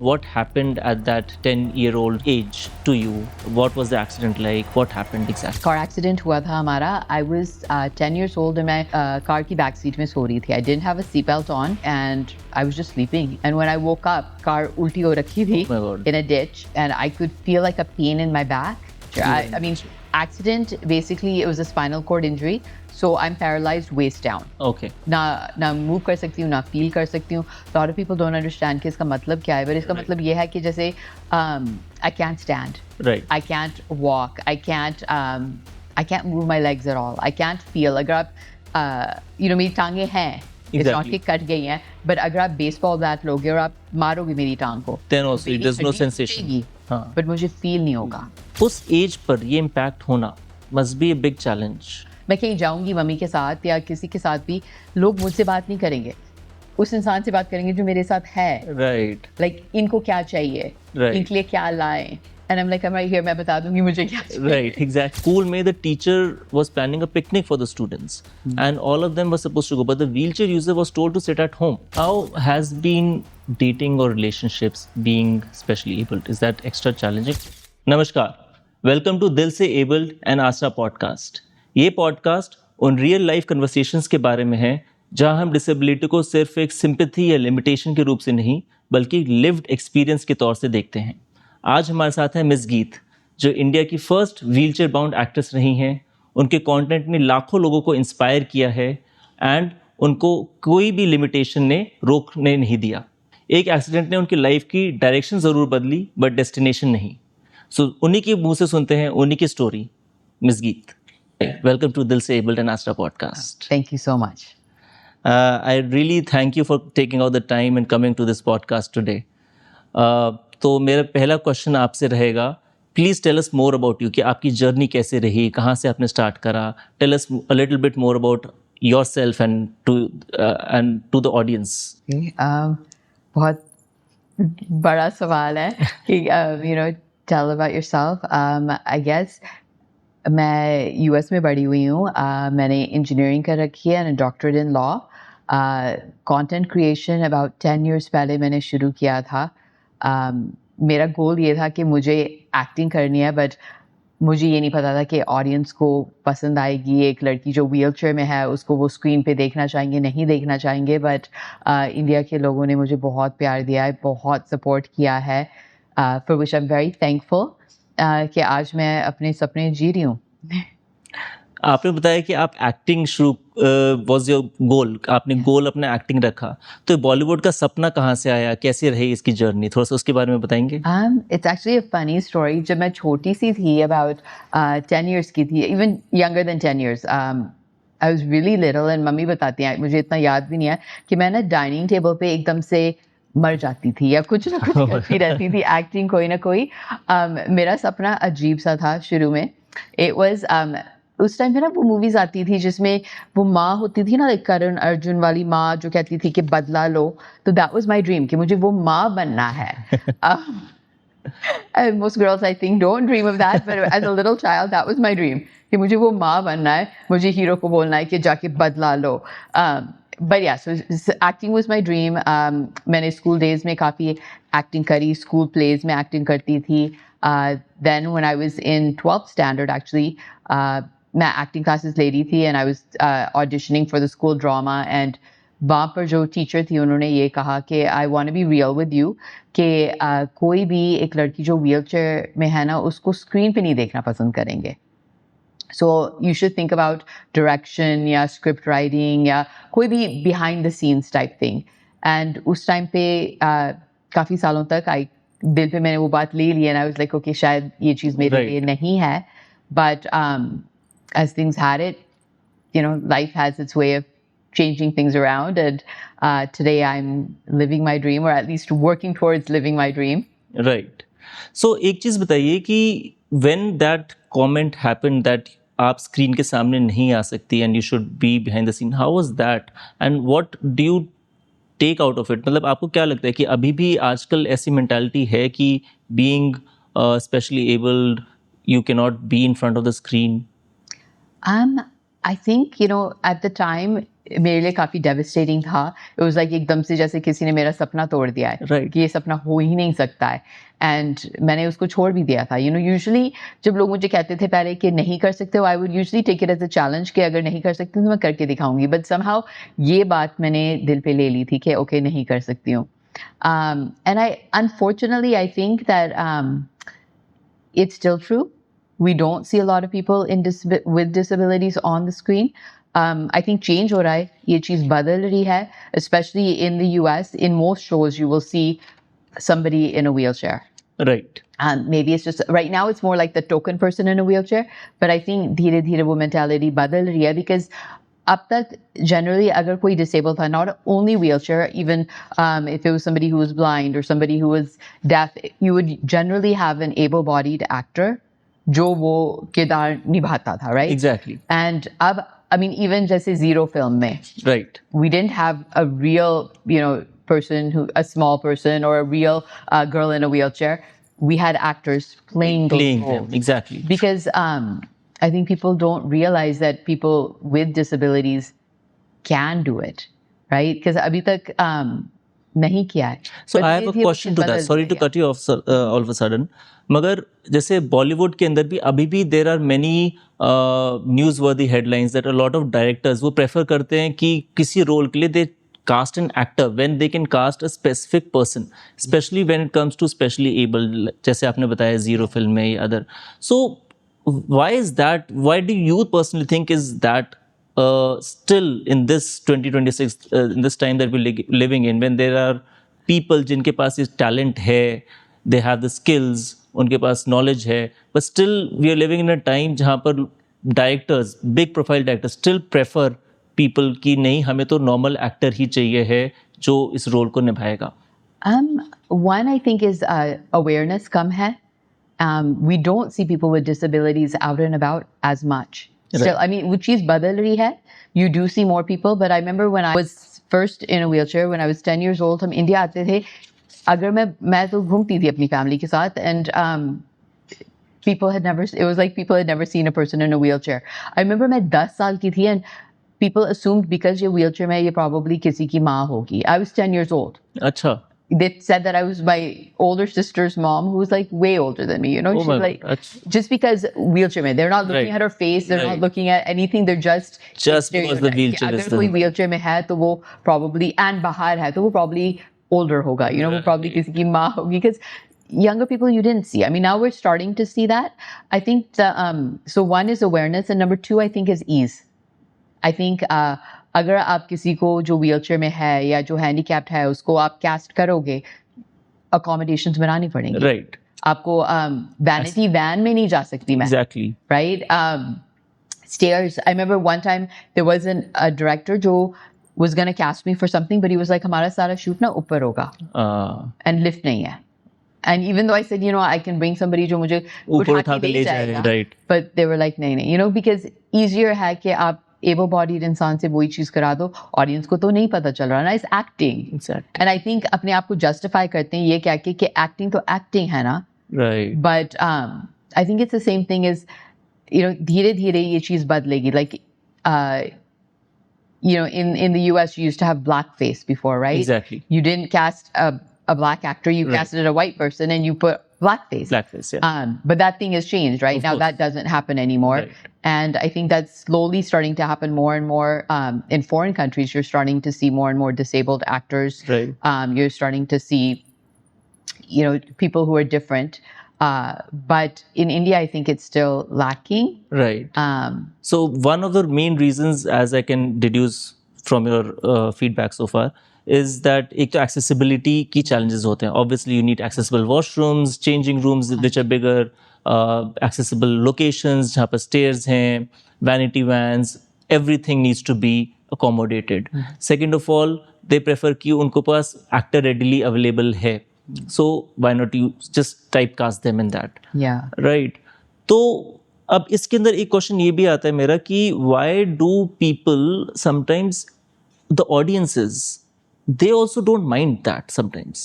What happened at that 10-year-old age to you? What was the accident like? What happened exactly? Car accident हुआ था हमारा. I was 10 years old and मैं car की back seat में सो रही थी. I didn't have a seat belt on and I was just sleeping. And when I woke up, car उल्टी हो रखी थी Oh my God. in a ditch and I could feel like a pain in my back. I mean, accident, basically it was a spinal cord injury. So I'm paralyzed waist down. Okay. ना move कर सकती हूँ ना feel कर सकती हूँ. Lot of people don't understand कि इसका मतलब क्या है. पर इसका मतलब ये है कि जैसे I can't stand. Right. I can't walk. I can't move my legs at all. I can't feel. अगर आप मेरी टांगे हैं. It's not Exactly. कि कट गई हैं. But अगर आप बेसबॉल बैट लोगे और आप मारोगे मेरी टांग को. Then also मेरी there's no हड्डी sensation. टूटेगी, हाँ. but मुझे फील नहीं होगा. उस एज पर ये इम्पैक्ट होना must be a big challenge. मैं कहीं जाऊंगी मम्मी के साथ या किसी के साथ भी, लोग मुझसे बात नहीं करेंगे. उस इंसान से बात करेंगे जो मेरे साथ है. Right. Like इनको क्या चाहिए, Right. इनके लिए क्या लाएं. And I'm like, I'm right here, मैं बता दूंगी मुझे क्या चाहिए. Right, exactly. School में the teacher was planning a picnic for the students, and all of them were supposed to go, but the wheelchair user was told to sit at home. How has been dating or relationships being specially abled? Is that extra challenging? नमस्कार, welcome to दिल Se abled and आसरा podcast. ये podcast उन real life conversations के बारे में है जहां हम डिसेबिलिटी को सिर्फ एक सिंपैथी या लिमिटेशन के रूप से नहीं बल्कि लिव्ड एक्सपीरियंस के तौर से देखते हैं. आज हमारे साथ है मिस गीत, जो इंडिया की फर्स्ट व्हीलचेयर बाउंड एक्ट्रेस रही हैं. उनके कंटेंट ने लाखों लोगों को इंस्पायर किया है एंड उनको कोई भी लिमिटेशन ने रोकने नहीं दिया. एक एक्सीडेंट ने उनकी लाइफ की डायरेक्शन ज़रूर बदली बट डेस्टिनेशन नहीं. सो उन्हीं के मुंह से सुनते हैं उन्हीं की story. Miss Geet, welcome to Dil Se abled and Aastha podcast. Thank you so much. I really thank you for taking out the time and coming to this podcast today. तो मेरा पहला क्वेश्चन आपसे रहेगा, please tell us more about you कि आपकी journey कैसे रही, कहाँ से आपने स्टार्ट करा. Tell us a little bit more about yourself and to the audience. बहुत बड़ा सवाल है कि tell about yourself. I guess मैं यूएस में बड़ी हुई हूँ. मैंने इंजीनियरिंग कर रखी है and doctorate in law. Content creation about 10 years पहले मैंने शुरू किया था. मेरा गोल ये था कि मुझे एक्टिंग करनी है, बट मुझे ये नहीं पता था कि ऑडियंस को पसंद आएगी. एक लड़की जो व्हीलचेयर में है उसको वो स्क्रीन पे देखना चाहेंगे, नहीं देखना चाहेंगे. बट इंडिया के लोगों ने मुझे बहुत प्यार दिया है, बहुत सपोर्ट किया है, for which I am very thankful कि आज मैं अपने सपने जी रही हूँ. आपने बताया कि आप एक्टिंग शुरू वॉज योर गोल, आपने गोल अपना एक्टिंग रखा. तो बॉलीवुड का सपना कहाँ से आया, कैसे रही इसकी जर्नी, थोड़ा सा उसके बारे में बताएंगे. It's actually a funny story. जब मैं छोटी सी थी, about 10 years की थी, even younger than 10 years. I was really little and mummy बताती हैं, मुझे इतना याद भी नहीं है, कि मैं ना डाइनिंग टेबल पे एकदम से मर जाती थी या कुछ ना कुछ करती रहती थी, एक्टिंग कोई ना कोई. मेरा सपना अजीब सा था शुरू में. It was उस टाइम पे ना वो मूवीज आती थी जिसमें वो माँ होती थी ना, like करण अर्जुन वाली माँ जो कहती थी कि बदला लो. तो दैट वाज माय ड्रीम कि मुझे वो माँ बनना है. Most girls I think don't dream of that, but as a little child that was my dream कि मुझे वो माँ बनना है, मुझे हीरो को बोलना है कि जाके बदला लो. But yeah, so acting was my dream. मैंने स्कूल डेज में काफ़ी एक्टिंग करी, स्कूल प्लेज में एक्टिंग करती थी. Then when I was in 12th standard actually, मैं एक्टिंग क्लासेस ले रही थी and I was auditioning for the school drama. And वहाँ पर जो टीचर थी उन्होंने ये कहा कि I want to be real with you कि कोई भी एक लड़की जो व्हीलचेयर में है ना उसको स्क्रीन पे नहीं देखना पसंद करेंगे. So you should think about direction या script writing या कोई भी behind the scenes type thing. And उस टाइम पे काफ़ी सालों तक दिल पे मैंने वो बात ले ली and I was like okay शायद ये चीज़ मेरे लिए नहीं है. But as things had it, life has its way of changing things around, and today I'm living my dream, or at least working towards living my dream. Right. So एक चीज़ बताइए कि when that comment happened that आप screen के सामने नहीं आ सकती and you should be behind the scene, how was that and what do you take out of it? मतलब आपको क्या लगता है कि अभी भी आजकल ऐसी मेंटालिटी है कि being specially abled you cannot be in front of the screen? I think at the time मेरे लिए काफ़ी डेविस्टेटिंग था. इट वाज लाइक एकदम से जैसे किसी ने मेरा सपना तोड़ दिया है Right. कि ये सपना हो ही नहीं सकता है. एंड मैंने उसको छोड़ भी दिया था. यू नो यूजुअली जब लोग मुझे कहते थे पहले कि नहीं कर सकते हो, I would usually take it as a challenge कि अगर नहीं कर सकती तो मैं करके दिखाऊंगी. बट समहाउ ये बात मैंने दिल पे ले ली थी कि ओके नहीं कर सकती हूँ. And I unfortunately I think that it's still true. We don't see a lot of people with disabilities on the screen. I think change हो रहा है, ये चीज़ बदल रही है, especially in the US. In most shows, you will see somebody in a wheelchair. Right. Maybe it's just right now it's more like the token person in a wheelchair, but I think धीरे धीरे वो mentality बदल रही है because अब तक generally अगर कोई disabled था, not only wheelchair, even if it was somebody who was blind or somebody who was deaf, you would generally have an able-bodied actor जो वो किरदार निभाता था, right? Exactly. And अब I mean even जैसे Zero film में Right. we didn't have a real, you know, person who a small person or a real girl in a wheelchair. We had actors playing those Playing roles. them. Exactly. Because I think people don't realize that people with disabilities can do it, right? Because abhi tak nahi kiya hai. So But I have a ये question to that. बदल Sorry to गया. cut you off sir, all of a sudden. मगर जैसे बॉलीवुड के अंदर भी अभी भी देर आर मैनी न्यूज़ वर्दी headlines that a lot of directors वो प्रेफर करते हैं कि किसी रोल के लिए दे cast an actor when they can cast a specific person, especially when it comes to specially abled, जैसे आपने बताया जीरो फिल्म में या other. So why is that? Why do you personally think is that still in this 2026 in this time that we're living in, when there are people जिनके पास इस talent है, they have the skills, उनके पास knowledge है, but still we are living in a time जहाँ पर directors, big profile directors still prefer people कि नहीं हमें तो normal actor ही चाहिए है जो इस रोल को निभाएगा. One I think is awareness कम है. We don't see people with disabilities out and about as much. Still, I mean, which is badal rahi hai. You do see more people, but I remember when I was first in a wheelchair, when I was 10 years old, हम India आते थे. अगर मैं तो घूमती थी अपनी family के साथ, and people had never, it was like people had never seen a person in a wheelchair. I remember मैं 10 साल की थी, and people assumed because ये wheelchair में ये probably किसी की माँ होगी. I was 10 years old. अच्छा. They said that I was my older sister's mom, who was like way older than me. You know, Oh she's my like God. just because wheelchair mein, they're not looking Right. at her face, they're not Right. looking at anything. They're just because the stereotype. wheelchair अगर is the कोई wheelchair में है तो वो probably and बाहर है तो वो probably older होगा. You know, वो probably किसी की माँ होगी. Because younger people you didn't see. I mean, now we're starting to see that. I think the, so one is awareness, and number two I think is ease. I think अगर आप किसी को जो wheelchair में है या जो handicapped है उसको आप cast करोगे, accommodations बनानी पड़ेंगी. Right. आपको vanity van में नहीं जा सकती मैं. Exactly. Right? Stairs. I remember one time there was a director जो was going to cast me for something, but he was like, हमारा सारा shoot ना ऊपर होगा. And lift नहीं है. And even though I said, you know, I can bring somebody जो मुझे ऊपर उठा के ले जाएगा. Right. But they were like, नहीं, you know, because easier है कि आप able-bodied इंसान से वही चीज़ करा दो, audience को तो नहीं पता चल रहा ना, it's acting. Exactly. And I think अपने आप को justify करते हैं ये क्या कि acting तो acting है ना. Right. But I think it's the same thing as, you know, धीरे धीरे ये चीज़ बदलेगी. Like, you know, in the US you used to have blackface before, right? Exactly. You didn't cast a black actor, you casted a white person and you put blackface. Blackface, yeah. But that thing has changed, right? Of Now course. that doesn't happen anymore. Right. And I think that's slowly starting to happen more and more in foreign countries. You're starting to see more and more disabled actors. Right. You're starting to see, you know, people who are different. But in India, I think it's still lacking. Right. So one of the main reasons, as I can deduce from your feedback so far, is that एक तो accessibility की challenges होते हैं. Obviously, you need accessible washrooms, changing rooms which are bigger, accessible locations जहाँ पर stairs हैं, vanity vans, everything needs to be accommodated. Second of all, they prefer कि उनको पास actor readily available है. So why not you just typecast them in that? Yeah. Right. तो अब इसके अंदर एक क्वेश्चन ये भी आता है मेरा कि why do people sometimes the audiences they also don't mind that sometimes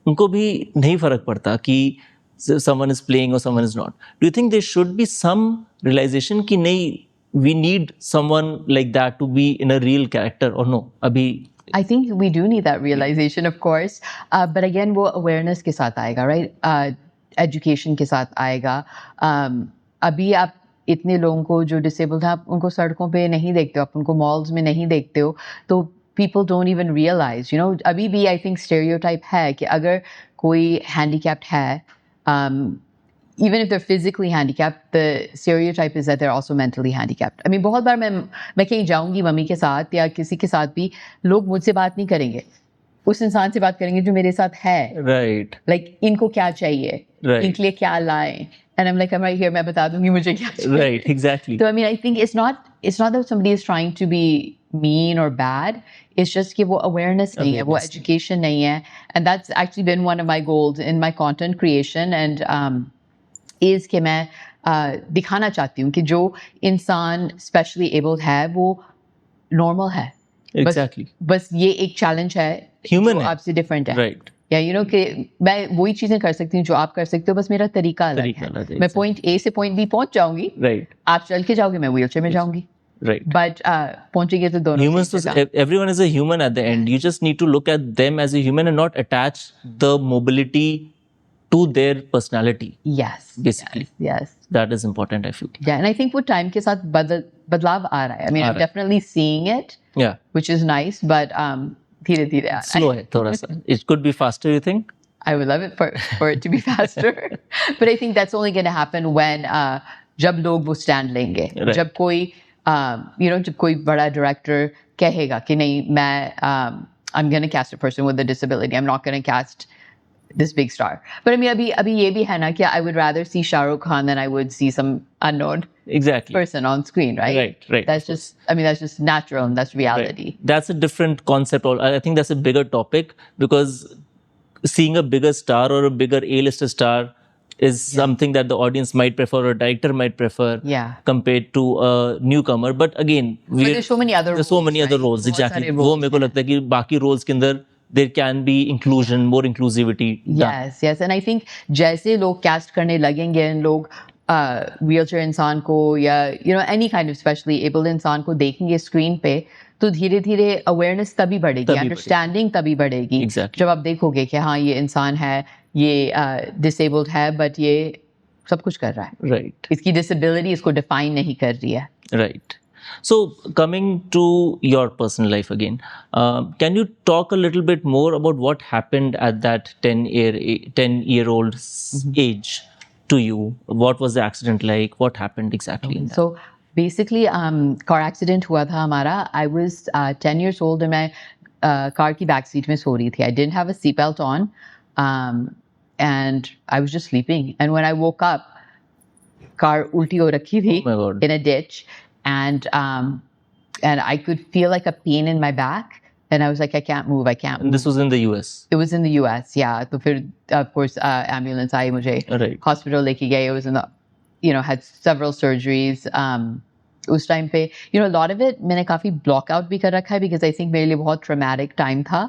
उनको भी नहीं फर्क पड़ता कि someone is playing or someone is not. Do you think there should be some realization कि नहीं we need someone like that to be in a real character or no? Abhi I think we do need that realization, of course. But again, वो awareness के साथ आएगा, right? Education के साथ आएगा. अभी आप इतने लोगों को जो disabled हैं, आप उनको सड़कों पे नहीं देखते हो, आप उनको malls में नहीं देखते हो, तो people don't even realize, you know. अभी भी I think stereotype है कि अगर कोई handicapped है, even if they're physically handicapped, the stereotype is that they're also mentally handicapped. I mean, बहुत बार मैं कहीं जाऊंगी मम्मी के साथ या किसी के साथ भी, लोग मुझसे बात नहीं करेंगे, उस इंसान से बात करेंगे जो मेरे साथ है. right, Like इनको क्या चाहिए, Right. इनके लिए क्या लाएं, and I'm like, I'm right here, मैं बता दूंगी मुझे क्या चाहिए. right, exactly. So I mean, I think it's not that somebody is trying to be mean or bad. It's just कि वो awareness नहीं है, वो Awareness. education नहीं है, and that's actually been one of my goals in my content creation. And is कि मैं दिखाना चाहती हूँ कि जो इंसान specially abled है वो normal है. Exactly. बस ये एक challenge है Human जो है. आपसे different है. Right. या you know कि मैं वही चीजें कर सकती हूँ जो आप कर सकते हो, बस मेरा तरीका अलग तरीका है. अलग है, मैं point A से point B पहुंच जाऊंगी, Right. आप चल के जाओगे, मैं wheelchair में जाऊंगी. Right. But पहुंचेंगे तो दोनों Humans, सही जगह. everyone is a human at the end. You just need to look at them as a human and not attach the mobility to their personality. Yes. Basically. Yes. That is important, I feel. Yeah, and I think वो time के साथ बदलाव आ रहा है. I mean, uh I'm रहा है. definitely seeing it, Yeah. which is nice, but धीरे धीरे आ रहा है. Slow है थोड़ा सा. It could be faster, you think? I would love it for it to be faster, but I think that's only going to happen when जब लोग वो stand लेंगे. Right. जब कोई you know, जब कोई बड़ा director कहेगा कि नहीं, मैं I'm going to cast a person with a disability. I'm not going to cast this big star. But I mean, अभी ये भी है ना कि I would rather see Shah Rukh Khan than I would see some unknown Exactly. person on screen, right? Right, right. That's just, I mean, that's just natural and that's reality. Right. That's a different concept. I think that's a bigger topic because seeing a bigger star or a bigger A-lister star is something that the audience might prefer or a director might prefer Yeah. compared to a newcomer. But again, there's so many other there's so roles, many other right? roles. बहुत Exactly. सारे वो roles मेरे को लगता है कि बाकी roles के अंदर there can be inclusion, more inclusivity. done. Yes. And I think जैसे लोग cast करने लगेंगे and लोग wheelchair इंसान को या you know any kind of specially abled इंसान को देखेंगे screen पे, तो धीरे धीरे awareness तभी बढ़ेगी, understanding तभी बढ़ेगी. Exactly. जब आप देखोगे कि हाँ ये इंसान है, ये disabled है, but ये सब कुछ कर रहा है. Right. इसकी disability इसको define नहीं कर रही है. Right. So coming to your personal life again, can you talk a little bit more about what happened at that 10-year-old age to you? What was the accident like? What happened exactly? in that? So basically, car accident हुआ था हमारा. I was 10 years old and मैं car की back seat में सो रही थी. I didn't have a seatbelt on, and I was just sleeping. And when I woke up, car उल्टी हो रखी थी Oh my God. in a ditch, and I could feel like a pain in my back, and I was like, I can't move. And this was in the US. It was in the US, yeah. तो फिर of course ambulance आई मुझे Right. hospital लेके गए. It was in the, you know, had several surgeries. उस time पे, you know, a lot of it मैंने काफी block out भी कर रखा है because I think मेरे लिए बहुत traumatic time था.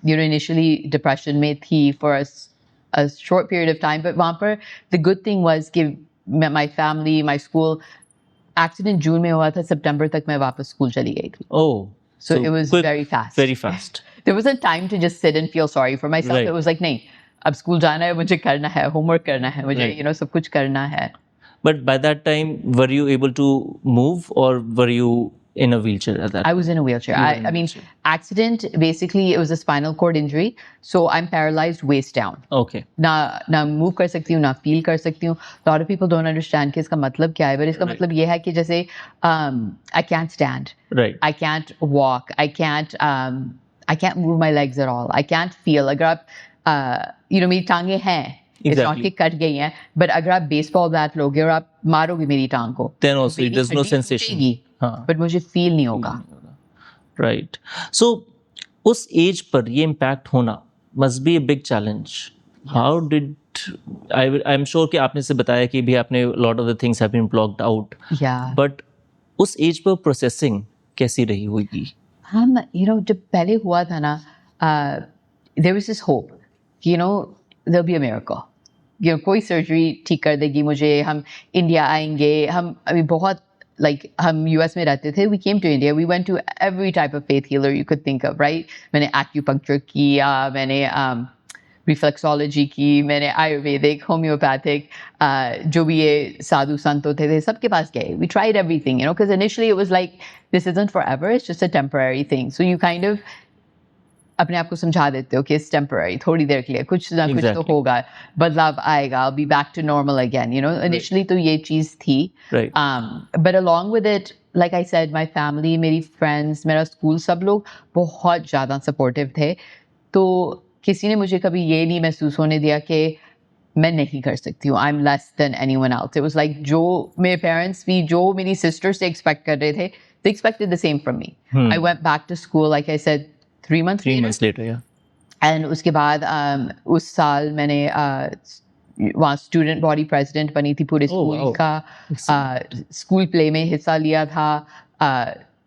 You know, initially depression में थी for a short period of time, but वहाँ पर the good thing was कि my family, my school, accident June में हुआ था, September तक मैं वापस school चली गई थी. Oh. So it was quick, very fast. Very fast. There wasn't time to just sit and feel sorry for myself. Right. It was like, नहीं, अब school जाना है, मुझे करना है, homework करना है, मुझे, Right. you know, सब कुछ करना है. But by that time, were you able to move or were you in a wheelchair at that I was in a wheelchair. You were in a I mean, wheelchair. accident, basically, it was a spinal cord injury. So I'm paralyzed waist down. Okay. ना move कर सकती हूँ, ना feel कर सकती हूँ. A lot of people don't understand कि इसका मतलब क्या है. But इसका Right. मतलब ये है कि जैसे I can't stand. Right. I can't walk. I can't move my legs at all. I can't feel. अगर आप you know, मेरी टांगे हैं. It's not Exactly. कि कट गई हैं. But अगर आप baseball bat लोगे और आप मारोगे मेरी टांग को, Then also मेरी there's no हड्डी sensation. टूटेगी, हाँ. but मुझे feel नहीं होगा. Right. So उस एज पर ये इम्पैक्ट होना must be a big challenge. How did I'm sure कि आपने से बताया कि भी आपने lot of the things have been blocked out. Yeah. But उस एज पर प्रोसेसिंग कैसी रही होगी? हम, you know, जब पहले हुआ था ना, there was this hope, you know, there'll be a miracle. You know, कोई surgery ठीक कर देगी मुझे, हम इंडिया आएंगे, हम अभी बहुत like हम US में रहते थे, we came to India, we went to every type of faith healer you could think of, right? मैंने acupuncture किया, मैंने reflexology की, मैंने आयुर्वेदिक, homeopathic, जो भी ये साधु संत होते थे, सबके पास गए. We tried everything, you know, because initially it was like, this isn't forever, it's just a temporary thing. So you kind of अपने आप को समझा देते हो कि it's temporary, थोड़ी देर के लिए, कुछ ना कुछ तो होगा, बदलाव आएगा, I'll be back to normal again, you know. Initially तो ये चीज़ थी. Right. But along with it, like I said, my family, मेरी friends, मेरा school, सब लोग बहुत ज़्यादा supportive थे. तो किसी ने मुझे कभी ये नहीं महसूस होने दिया कि मैं नहीं कर सकती हूँ. I'm less than anyone else. It was like जो मेरे parents भी जो मेरी sisters से expect कर रहे थे, they expected the same from me. I went back to school, like I said, 3 months later. Yeah. And उसके बाद उस साल मैंने वहाँ स्टूडेंट बॉडी प्रेसिडेंट बनी थी पूरे स्कूल का. स्कूल प्ले में हिस्सा लिया था,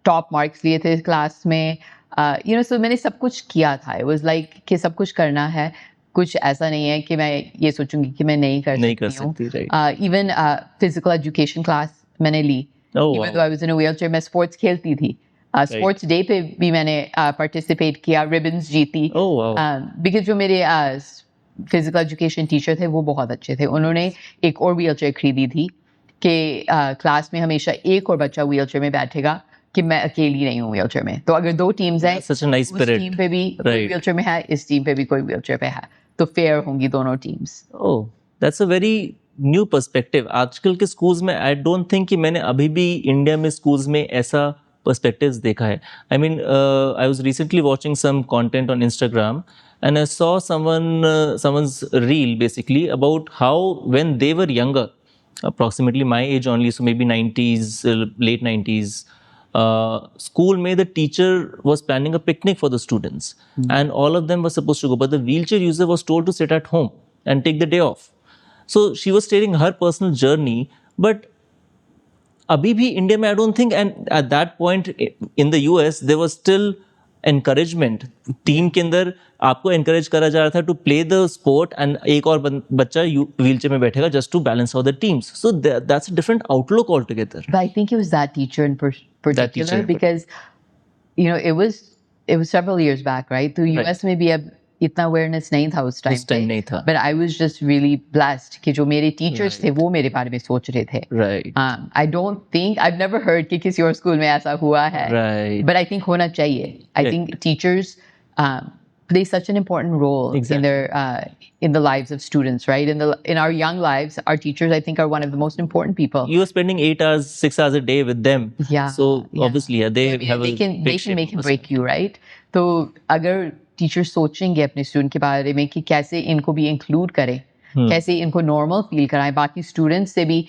टॉप मार्क्स लिए थे क्लास में. यू नो, सो मैंने सब कुछ किया था. इट वाज लाइक कि सब कुछ करना है, कुछ ऐसा नहीं है कि मैं ये सोचूंगी कि मैं नहीं कर सकती हूँ. इवन फिजिकल एजुकेशन क्लास मैंने ली. Even though I was in a wheelchair, मैं स्पोर्ट्स खेलती थी. स्पोर्ट्स डे पे भी मैंने पार्टिसिपेट किया, रिबन्स जीती. बिकॉज जो मेरे फिजिकल एजुकेशन टीचर थे वो बहुत अच्छे थे. उन्होंने एक और व्हीलचेयर खरीदी थी कि क्लास में हमेशा एक और बच्चा व्हीलचेयर में बैठेगा, कि मैं अकेली नहीं हूँ व्हीलचेयर में. तो अगर 2 टीम्स हैं, such a nice उस spirit. टीम पे भी कोई व्हीलचेयर में है, इस टीम पे भी कोई व्हीलचेयर पे है, तो फेयर होंगी दोनों teams. Oh, that's a very new perspective. आजकल के स्कूल्स में आई डोंट थिंक कि मैंने अभी भी इंडिया में स्कूल्स में ऐसा पर्सपेक्टिव्स देखा है. I mean, I was recently watching some content on Instagram and I saw someone's reel basically about how when they were younger, approximately my age only, so maybe 90s, late 90s, school में the teacher was planning a picnic for the students and all of them were supposed to go, but the wheelchair user was told to sit at home and take the day off. So she was stating her personal journey, but अभी भी India में I don't think, and at that point in the US there was still encouragement. Team के अंदर आपको encourage करा जा रहा था to play the sport and एक और बच्चा व्हीलचेयर में बैठेगा just to balance out the teams. So that's a different outlook all together. But I think it was that teacher in particular because you know it was several years back, right? तो US में भी अब इतना awareness नहीं था उस time नहीं था. But I was just really blessed कि जो मेरे टीचर्स थे वो मेरे बारे में सोच रहे थे. Right. I don't think, I have never heard कि किसी और स्कूल में ऐसा हुआ है. राइट. बट आई थिंक होना चाहिए. I think teachers play such an important role in the lives of students, right? In our young lives, our teachers, I think, are one of the most important people. You are spending 8 hours, 6 hours a day with them. Yeah. So obviously, they can make and break you, right? तो अगर teacher सोचेंगे अपने student के बारे में कि कैसे इनको भी इंक्लूड करें, कैसे इनको नॉर्मल फील कराएं, बाकी स्टूडेंट्स से भी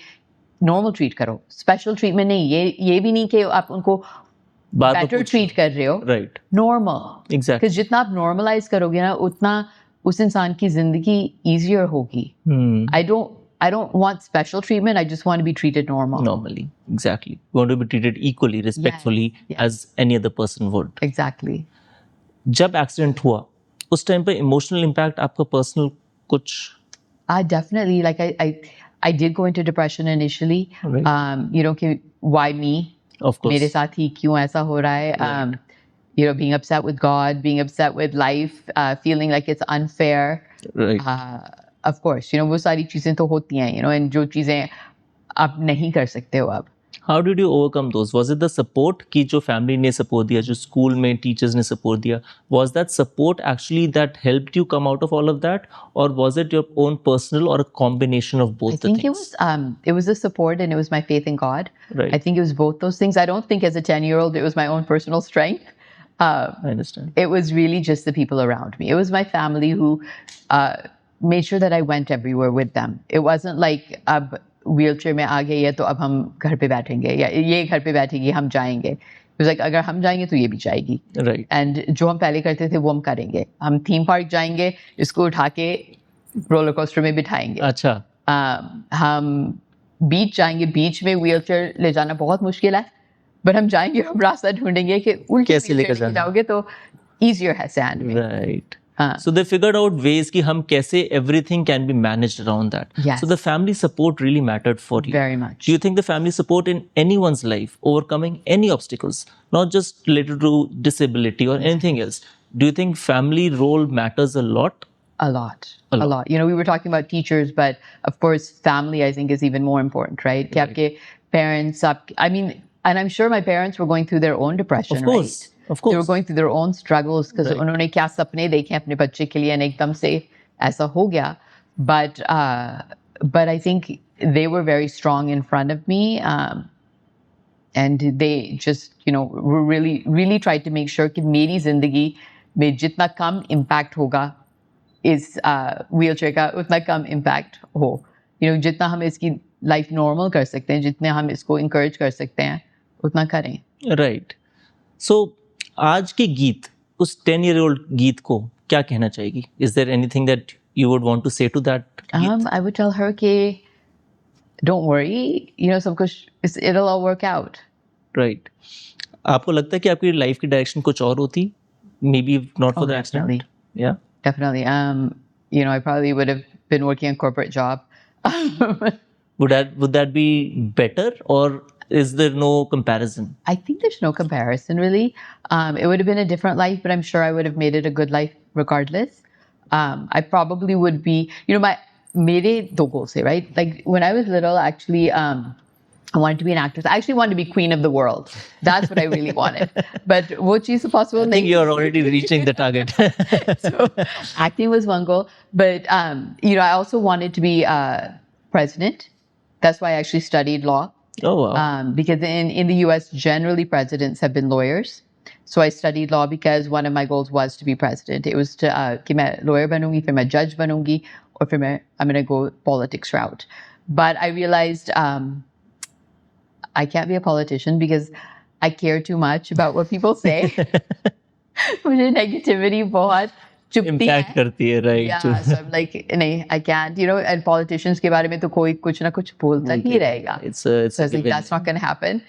नॉर्मल ट्रीट करो, स्पेशल ट्रीटमेंट नहीं. ये भी नहीं कि आप उनको बेटर ट्रीट कर रहे हो. राइट. नॉर्मल. एग्जैक्टली. जितना आप नॉर्मलाइज करोगे ना, उतना उस इंसान की जिंदगी ईजियर होगी. I don't want special treatment. I just want to be treated normally. Exactly. You want to be treated equally, respectfully, as any other person would. Exactly. जब एक्सीडेंट हुआ उस टाइम पे इमोशनल इम्पैक्ट आपका personal कुछ? Definitely. Like I did go into depression initially. Right. You know, कि why me? Of course. मेरे साथ ही क्यों ऐसा हो रहा है? Right. You know, being upset with God, being upset with life, feeling like it's unfair. Right. Of course, you know, वो सारी चीजें तो होती हैं, you know, and जो चीजें आप नहीं कर सकते हो अब. How did you overcome those? Was it the support कि जो family ने support दिया, जो school में teachers ने support दिया? Was that support actually that helped you come out of all of that, or was it your own personal or a combination of both the things? I think it was the support and it was my faith in God. Right. I think it was both those things. I don't think as a 10-year-old it was my own personal strength. I understand. It was really just the people around me. It was my family who made sure that I went everywhere with them. It wasn't like अब wheelchair में आ गई है तो अब हम घर पे बैठेंगे या ये घर पे बैठेगी हम जाएंगे. It was like अगर हम जाएंगे तो ये भी जाएगी. Right. And जो हम पहले करते थे वो हम करेंगे. हम थीम पार्क जाएंगे, इसको उठा के रोलर कोस्टर में बिठाएंगे. अच्छा. हम बीच जाएंगे, बीच में व्हीलचेयर ले जाना बहुत मुश्किल है, बट हम जाएंगे, हम रास्ता ढूंढेंगे कि उल्टे कैसे लेकर जाओगे तो easier है sand में. Right. So they figured out ways कि हम कैसे everything can be managed around that. Yes. So the family support really mattered for you. Very much. Do you think the family support in anyone's life, overcoming any obstacles, not just related to disability or anything else? Do you think family role matters a lot? A lot. You know, we were talking about teachers, but of course, family, I think, is even more important, right? कि आपके parents, I mean, and I'm sure my parents were going through their own depression, Of course. right? Of course. They were going through their own struggles because Right. उन्होंने क्या सपने देखे अपने बच्चे के लिए और एकदम से ऐसा हो गया. But I think they were very strong in front of me. And they just, you know, really tried to make sure कि मेरी जिंदगी में जितना कम impact होगा इस wheelchair का उतना कम impact हो. You know, जितना हम इसकी life normal कर सकते हैं, जितने हम इसको encourage कर सकते हैं, उतना करें. Right. So आज के गीत, उस 10-year-old गीत को क्या कहना चाहेगी? Is there anything that you would want to say to that गीत? I would tell her कि don't worry, you know, सब कुछ it'll all work out. Right. आपको लगता है कि आपकी लाइफ की डायरेक्शन कुछ और होती? Maybe not for the accident. Definitely. Yeah. Definitely. You know, I probably would have been working a corporate job. Would that be better, or is there no comparison? I think there's no comparison really. It would have been a different life, but I'm sure I would have made it a good life regardless. I probably would be, you know, mere do goals hai, right? Like when I was little, actually, I wanted to be an actress. I actually wanted to be queen of the world. That's what I really wanted. But what cheez possible? I think you're already reaching the target. So acting was one goal, but you know, I also wanted to be president. That's why I actually studied law. Oh wow. Because in the US, generally presidents have been lawyers. So I studied law because one of my goals was to be president. It was to कि मैं lawyer बनूंगी, फिर मैं judge बनूंगी, और फिर I'm going to go politics route. But I realized I can't be a politician because I care too much about what people say. मुझे negativity बहुत चुपती Impact है. करती है, right? Yeah, so I'm like, नहीं, I can't. You know, and politicians के बारे में तो कोई कुछ ना कुछ बोलता ही रहेगा. It's So I a was like, given. that's not going to happen.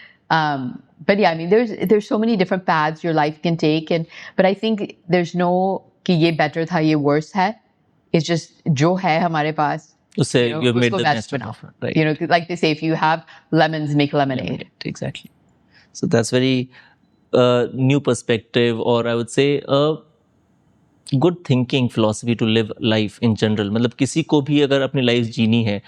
But yeah, I mean, there's so many different paths your life can take, but I think there's no कि ये better था, ये worse है. It's just जो है हमारे पास. उससे You know, you've made उसको the best best of बनाओ. it, right? You know, like they say, if you have lemons, make lemonade. Exactly. So that's very new perspective, or I would say a good thinking philosophy to live life in general. मतलब किसी को भी अगर अपनी life जीनी है,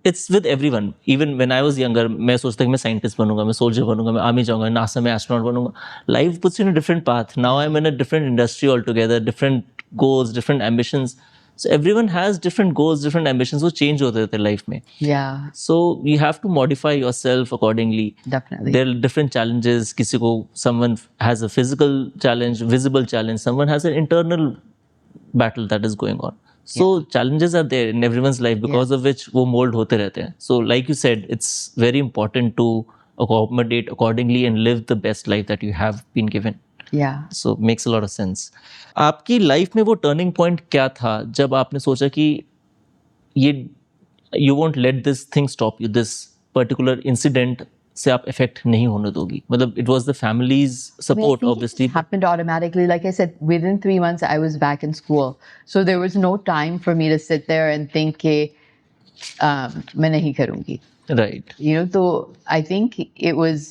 it's with everyone. Even when I was younger, मैं सोचता कि मैं scientist बनूंगा, मैं soldier बनूंगा, मैं army जाऊंगा, NASA में astronaut बनूंगा. Life puts you in a different path. Now I'm in a different industry altogether, different goals, different ambitions. So everyone has different goals, different ambitions. वो change होते रहते हैं life में. Yeah, So you have to modify yourself accordingly. definitely. There are different challenges. किसी को someone has a physical challenge, visible challenge. Someone has an internal battle that is going on. So challenges are there in everyone's life because of which वो mold होते रहते हैं. So like you said, it's very important to accommodate accordingly and live the best life that you have been given. Yeah. So makes a lot of sense. आपकी life में वो turning point क्या था जब आपने सोचा कि ये you won't let this thing stop you, this particular incident से आप इफेक्ट नहीं होने दोगी? मतलब it was the families support obviously. Happened automatically. Like I said, within 3 months, I was back in school. So there was no time for me to sit there and think कि मैं नहीं करूँगी. Right. You know, so I think it was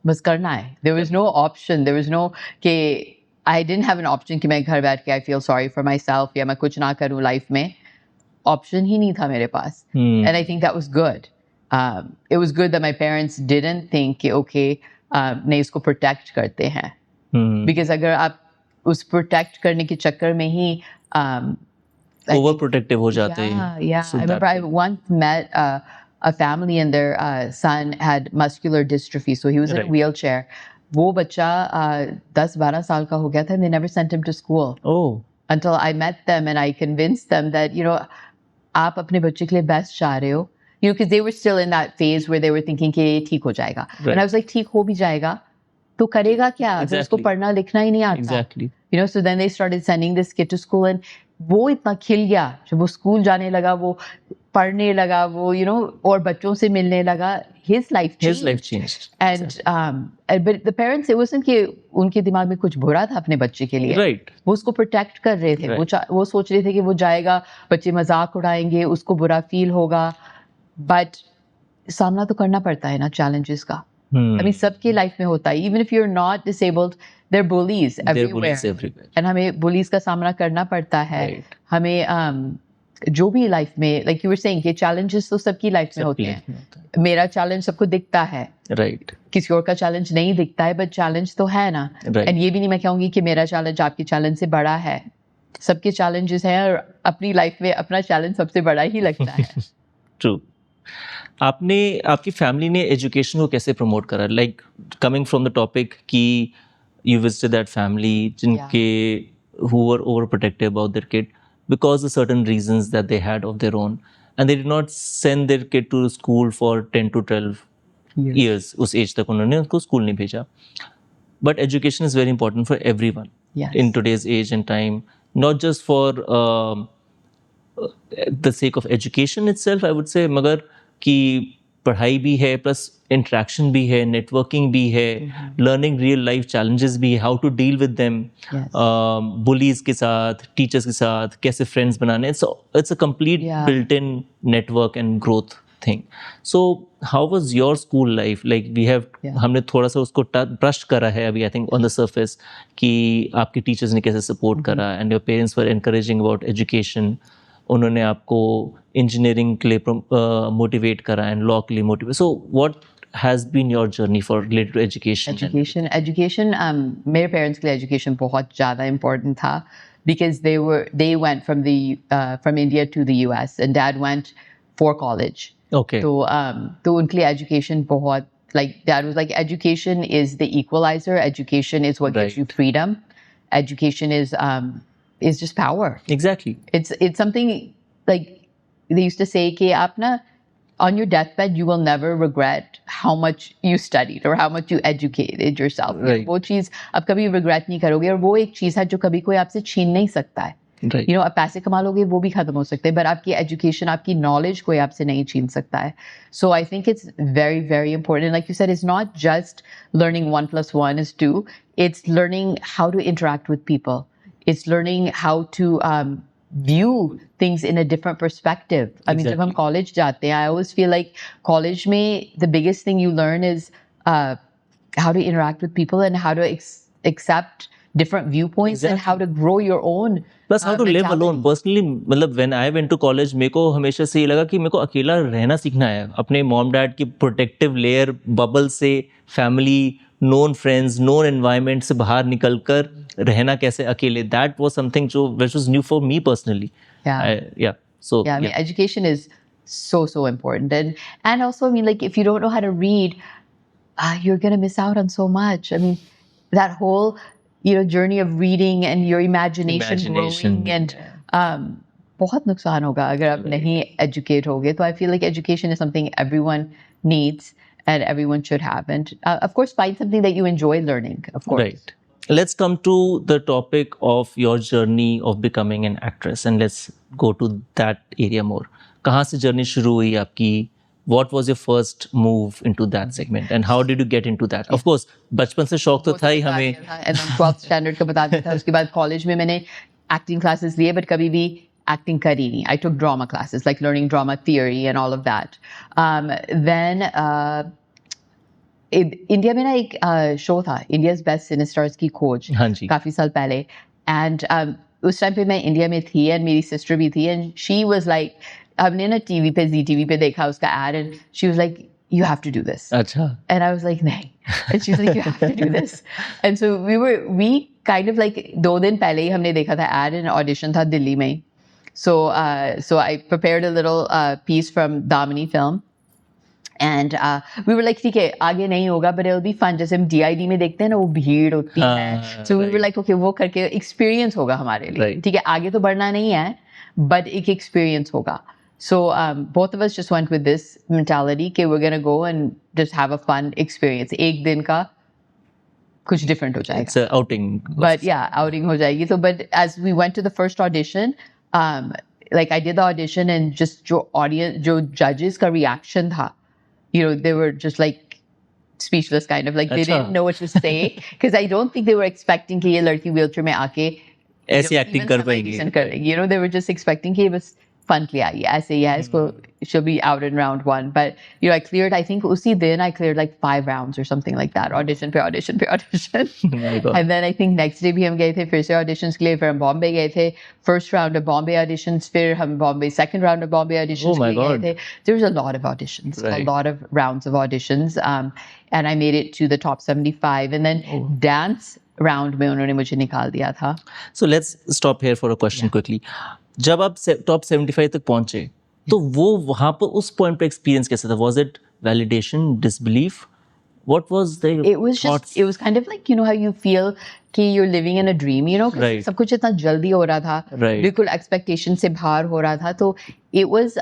बस करना है. There was no option. There was no कि I didn't have an option कि मैं घर बैठ के I feel sorry for myself या मैं कुछ ना करूँ लाइफ में. Option ही नहीं था मेरे पास. And I think that was good. It was good that my parents didn't think कि okay, नहीं इसको protect करते हैं. Because अगर आप उस protect करने के चक्कर में ही ओवर प्रोटेक्टिव हो जाते हैं. Yeah. I remember I once met a family and their son had muscular dystrophy, so he was in a Right. wheelchair. वो बच्चा 10-12 साल का हो गया था. They never sent him to school Oh. until I met them and I convinced them that, you know, आप अपने बच्चे के लिए best चाह रहे हो. You know, because they were still in that phase where they were thinking कि ये ठीक हो जाएगा. Right. And I was like, ठीक हो भी जाएगा तो करेगा क्या अगर उसको Exactly. पढ़ना लिखना ही नहीं आता. Exactly. You know, so then they started sending this kid to school and वो इतना खिल गया जब वो स्कूल जाने लगा, वो पढ़ने लगा, वो you know, और बच्चों से मिलने लगा. his life changed. His life changed. And but the parents, it wasn't कि उनके दिमाग में कुछ बुरा था अपने बच्चे के लिए. Right. वो उसको प्रोटेक्ट कर रहे थे. वो सोच रहे थे कि वो जाएगा, बच्चे मजाक उड़ाएंगे, उसको बुरा फील होगा. बट सामना तो करना पड़ता है ना चैलेंजेस का. I mean, सबके लाइफ में होता है. Even if you're not disabled, there are bullies everywhere. And हमें bullies का सामना करना पड़ता है. Right. हमें जो भी लाइफ में, like you were saying, कि challenges तो सबकी लाइफ में होते हैं. मेरा चैलेंज सबको दिखता है. Right. किसी और का चैलेंज नहीं दिखता है, बट चैलेंज तो है ना. Right. And ये भी नहीं मैं कहूँगी कि मेरा चैलेंज आपके चैलेंज से बड़ा है. सबके चैलेंजेस हैं और अपनी लाइफ में अपना चैलेंज सबसे बड़ा ही लगता है. True. आपकी फैमिली ने एजुकेशन को कैसे प्रमोट करा? Like coming from the topic कि यू विजिटेड दैट फैमिली जिनके who were overprotective about their kid because of certain reasons that they had of their own, and they did not send their kid to school for 10 to 12 years. उस as तक उन्होंने उसको school नहीं भेजा. But education is very important for everyone in today's age and time, not just for the sake of education itself, I would say, मगर कि पढ़ाई भी है, प्लस इंटरेक्शन भी है, नेटवर्किंग भी है, लर्निंग रियल लाइफ चैलेंजेस भी है, how to deal with them, bullies के साथ, टीचर्स के साथ कैसे फ्रेंड्स बनाने. It's a complete built in network and growth thing. So how was your school life? Like we have हमने थोड़ा सा उसको ब्रश करा है अभी, I think on the surface, कि आपके टीचर्स ने कैसे सपोर्ट करा and your parents were encouraging about education. उन्होंने आपको इंजीनियरिंग के लिए मोटिवेट करा एंड लॉ के लिए motivate. So what has been your journey for related to education? Education. मेरे पेरेंट्स के लिए एजुकेशन बहुत ज़्यादा इम्पोर्टेंट था, because they went from India to the US and dad went for college. Okay. तो उनके लिए एजुकेशन बहुत, like dad was like, education is the equalizer. Education is what gives you freedom. Education is just power. Exactly. It's something like they used to say कि आप ना on your deathbed you will never regret how much you studied or how much you educated yourself. Right. वो चीज़ आप कभी regret नहीं करोगे, और वो एक चीज़ है जो कभी कोई आपसे छीन नहीं सकता है. Right. You know, आप पैसे कमा लोगे वो भी खत्म हो सकते हैं, but आपकी education, आपकी knowledge कोई आपसे नहीं छीन सकता है. So I think it's very, very important. Like you said, it's not just learning 1 + 1 is 2. It's learning how to interact with people. It's learning how to view things in a different perspective. I mean, जब हम college जाते हैं, I always feel like college में the biggest thing you learn is how to interact with people and how to accept different viewpoints and how to grow your own. Plus how to live alone. Personally, मतलब when I went to college, मेरे को हमेशा से ये लगा कि मेरे को अकेला रहना सीखना है. अपने mom dad की protective layer bubble से, family, known friends, known environment से बाहर निकल कर रहना कैसे अकेले. That was something which was new for me personally. So I mean, education is so important, and also, I mean, like, if you don't know how to read, you're gonna miss out on so much. I mean, that whole journey of reading and your imagination growing, and बहुत नुकसान होगा अगर आप नहीं educate होगे. So I feel like education is something everyone needs and everyone should have, and of course find something that you enjoy learning, of course. Right. Let's come to the topic of your journey of becoming an actress, and let's go to that area more. कहाँ से journey शुरू हुई आपकी? What was your first move into that segment, and how did you get into that? Of course, बचपन से शौक तो था ही हमें. And then 12th standard का बता देता. उसके बाद college में मैंने acting classes लिए, but कभी भी acting करी नहीं. I took drama classes, like learning drama theory and all of that. Then India में ना एक शो था, इंडियाज बेस्ट सिनेस्टर्स की खोज, काफी साल पहले. एंड उस टाइम पे मैं इंडिया में थी एंड मेरी सिस्टर भी थी, एंड शी वाज लाइक, हमने ना टीवी पे, ZTV पे देखा उसका ad, and she was like, you have to do this. अच्छा. And I was like, नहीं. And she was like, you have to do this. And so we kind of like 2 दिन पहले ही हमने देखा था एड, एंड ऑडिशन था दिल्ली में. So I prepared a little piece from Damini film. And we were like, ठीक है, आगे नहीं होगा, but it'll be fun. जैसे हम DID में देखते हैं ना, वो भीड़ होती है. So we were like, okay, वो करके experience होगा हमारे लिए. ठीक है, आगे तो बढ़ना नहीं है, but एक experience होगा. So both of us just went with this mentality कि we're gonna go and just have a fun experience. एक दिन का कुछ different हो जाएगा. It's an outing. But yeah, outing हो जाएगी. So but as we went to the first audition, like I did the audition, and just जो judges का reaction था, they were just like speechless, kind of like they Acha. didn't know what to say, because I don't think they were expecting कि ये लड़की wheelchair में आके ऐसी acting कर पाएंगी. they were just expecting कि बस fun के लिए आई है, ऐसे ही है इसको, she'll be out in round 1. But I cleared, I think उसी दिन I cleared like 5 rounds or something like that, audition पे audition पे audition. My God. And then I think next day भी हम गए थे फिर से auditions के लिए, फिर हम Bombay गए थे, first round of Bombay auditions, फिर हम Bombay second round of Bombay auditions Oh my के लिए God. गए थे. There was a lot of auditions, a Right. lot of rounds of auditions, and I made it to the top 75, and then dance round में उन्होंने मुझे निकाल दिया था. So let's stop here for a question quickly. जब आप top 75 तक पहुंचे तो वो वहां पर उस पॉइंट पे एक्सपीरियंस कैसा था? Was it validation, disbelief? What was the It was thoughts? just, it was kind of like, how you feel कि you're living in a dream, 'cause Right. सब कुछ इतना जल्दी हो रहा था, Right. बिल्कुल expectation से बाहर हो रहा था, तो it was,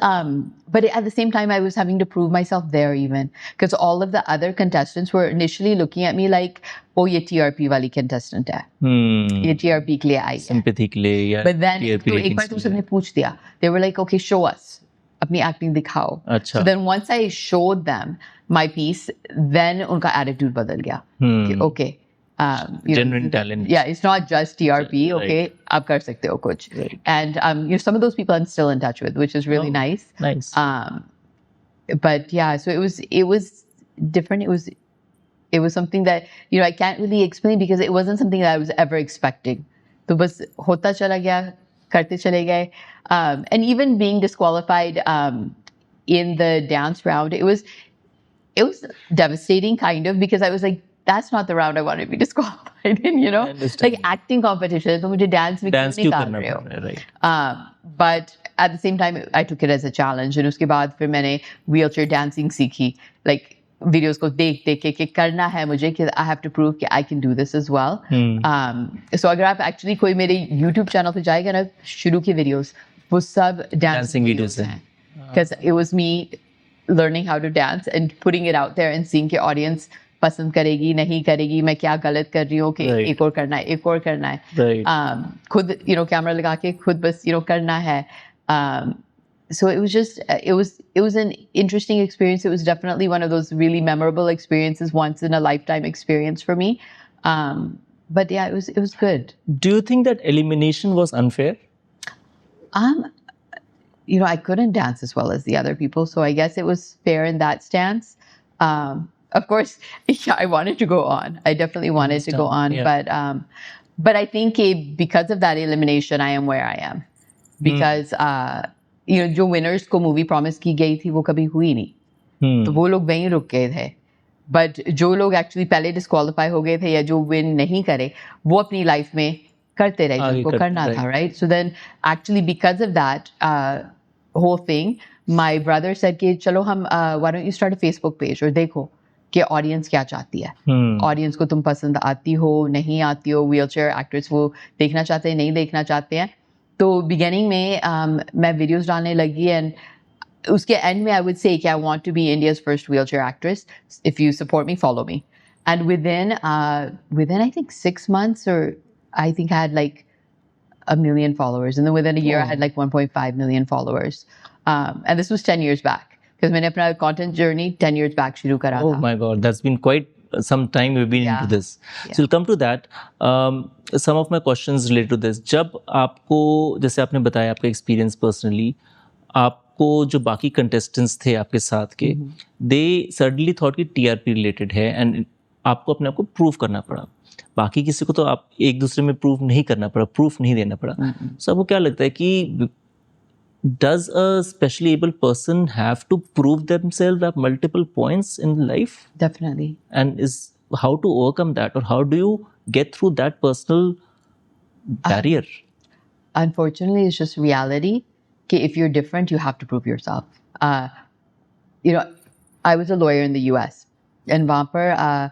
but at the same time I was having to prove myself there even, because all of the other contestants were initially looking at me like, oh ये TRP वाली contestant है, ये TRP के लिए आई है. Sympathy के लिए या But then TRP तो एक ratings बार के तो लिए? सबने पूछ दिया, they were like, okay, show us, अपनी acting दिखाओ. अच्छा. So then once I showed them my piece, then उनका attitude बदल गया. कि, okay, Genuine talent. Yeah, it's not just TRP. Okay, Right. आप कर सकते हो कुछ. Right. And some of those people I'm still in touch with, which is really Oh, nice. Nice. But yeah, so it was different. It was something that I can't really explain, because it wasn't something that I was ever expecting. तो बस होता चला गया, करते चले गए. And even being disqualified in the dance round, it was devastating, kind of, because I was like, that's not the round I want to be disqualified in, I understand. like acting competition, तो मुझे dance में Dance क्यों क्यों निकाल करना रहे हो? पड़ रहा है? Right. But at the same time, I took it as a challenge, and उसके बाद फिर मैंने wheelchair dancing सीखी, like videos को देख देख के कि करना है मुझे, कि I have to prove कि I can do this as well. So अगर आप actually कोई मेरे YouTube channel पे जाएगा ना, शुरू की videos वो सब dancing videos हैं, because it was me learning how to dance and putting it out there and seeing कि audience पसंद करेगी नहीं करेगी, मैं क्या गलत कर रही हूँ कि Right. एक और करना है, एक और करना है. Right. खुद कैमरा लगा के खुद बस करना है. So it was just it was an interesting experience. It was definitely one of those really memorable experiences, once in a lifetime experience for me. But yeah, it was good. Do you think that elimination was unfair? I couldn't dance as well as the other people, so I guess it was fair in that stance. Of course, yeah, I wanted to go on. I definitely wanted to go on, Yeah. but I think because of that elimination, I am where I am, because जो winners को movie promise की गई थी वो कभी हुई नहीं, तो वो लोग वहीं रुक गए थे. But जो लोग actually पहले disqualify हो गए थे या जो win नहीं करे, वो अपनी life में करते रहे जिनको करना था, right? So then actually because of that whole thing, my brother said कि चलो हम why don't you start a Facebook page और देखो कि ऑडियंस क्या चाहती है, ऑडियंस को तुम पसंद आती हो नहीं आती हो, व्हीलचेयर एक्ट्रेस वो देखना चाहते हैं नहीं देखना चाहते हैं. तो बिगिनिंग में मैं वीडियोस डालने लगी, एंड उसके एंड में आई वुड से कि I want to be India's first wheelchair actress, if you support me follow me. And within I think 6 months, or I think I had like 1 million followers, and then within a year I had like 1.5 million followers. And this was 10 years back, because मैंने अपना content journey 10 years back शुरू करा Oh था. my God, that's been quite some time we've been into this. So we'll come to that. Some of my questions related to this. जब आपको, जैसे आपने बताया आपका experience personally, आपको जो बाकी contestants थे आपके साथ के, they suddenly thought कि TRP related है, and आपको अपने आप को prove करना पड़ा. बाकी किसी को तो आप एक दूसरे में prove नहीं करना पड़ा, proof नहीं देना पड़ा. So आपको क्या लगता है कि does a specially able person have to prove themselves at multiple points in life? Definitely. And how to overcome that, or how do you get through that personal barrier? Unfortunately, it's just reality. Okay, if you're different, you have to prove yourself. I was a lawyer in the US, and वहाँ पर,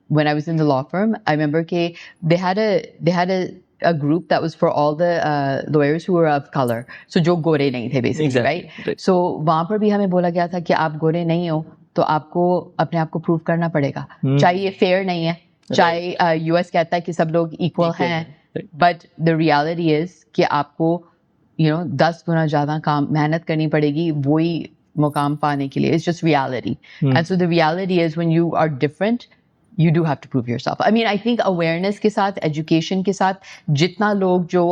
when I was in the law firm, I remember that they had a group that was for all the lawyers who were of color. So जो गोरे नहीं थे basically, Exactly, right? So वहाँ पर भी हमें बोला गया था कि आप गोरे नहीं हो तो आपको अपने आप को प्रूव करना पड़ेगा. चाहे ये फेयर नहीं है, चाहे यूएस कहता है कि सब लोग इक्वल हैं, बट द रियलिटी इज कि आपको 10 गुना ज़्यादा काम मेहनत करनी पड़ेगी वही मुकाम पाने के लिए. It's just reality. And so the reality is when you are different, you do have to prove yourself. I mean, I think awareness के साथ, education के साथ, जितना लोग जो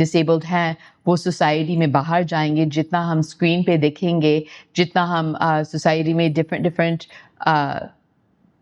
disabled हैं, वो society में बाहर जाएंगे, जितना हम screen पे देखेंगे, जितना हम society में different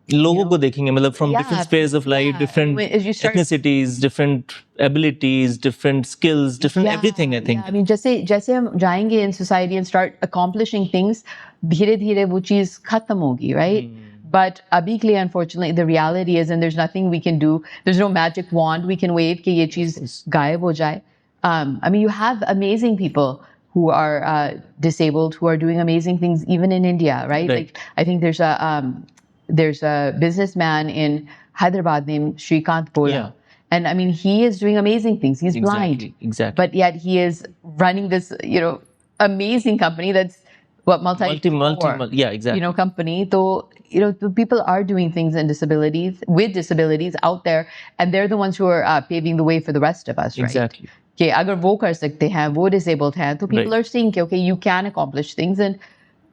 लोगों को देखेंगे, मतलब from Yeah, different spheres of life, yeah. different As you start- ethnicities, different abilities, different skills, different everything, I think. Yeah, I mean, जैसे हम जाएंगे in society and start accomplishing things, धीरे धीरे वो चीज खत्म होगी, right? But अभी के लिए, unfortunately, the reality is, and there's nothing we can do. There's no magic wand we can wave कि ये चीज गायब हो जाए. I mean, you have amazing people who are disabled, who are doing amazing things, even in India, right? Right. Like, I think there's a businessman in Hyderabad named Shrikant Bola. Yeah. And I mean, he is doing amazing things. He's blind. Exactly. But yet he is running this, amazing company that's what multi yeah, exactly. company. So, the people are doing things with disabilities out there, and they're the ones who are paving the way for the rest of us, right? Exactly. कि अगर वो कर सकते हैं, वो disabled हैं, तो people Right. are seeing कि okay, you can accomplish things, and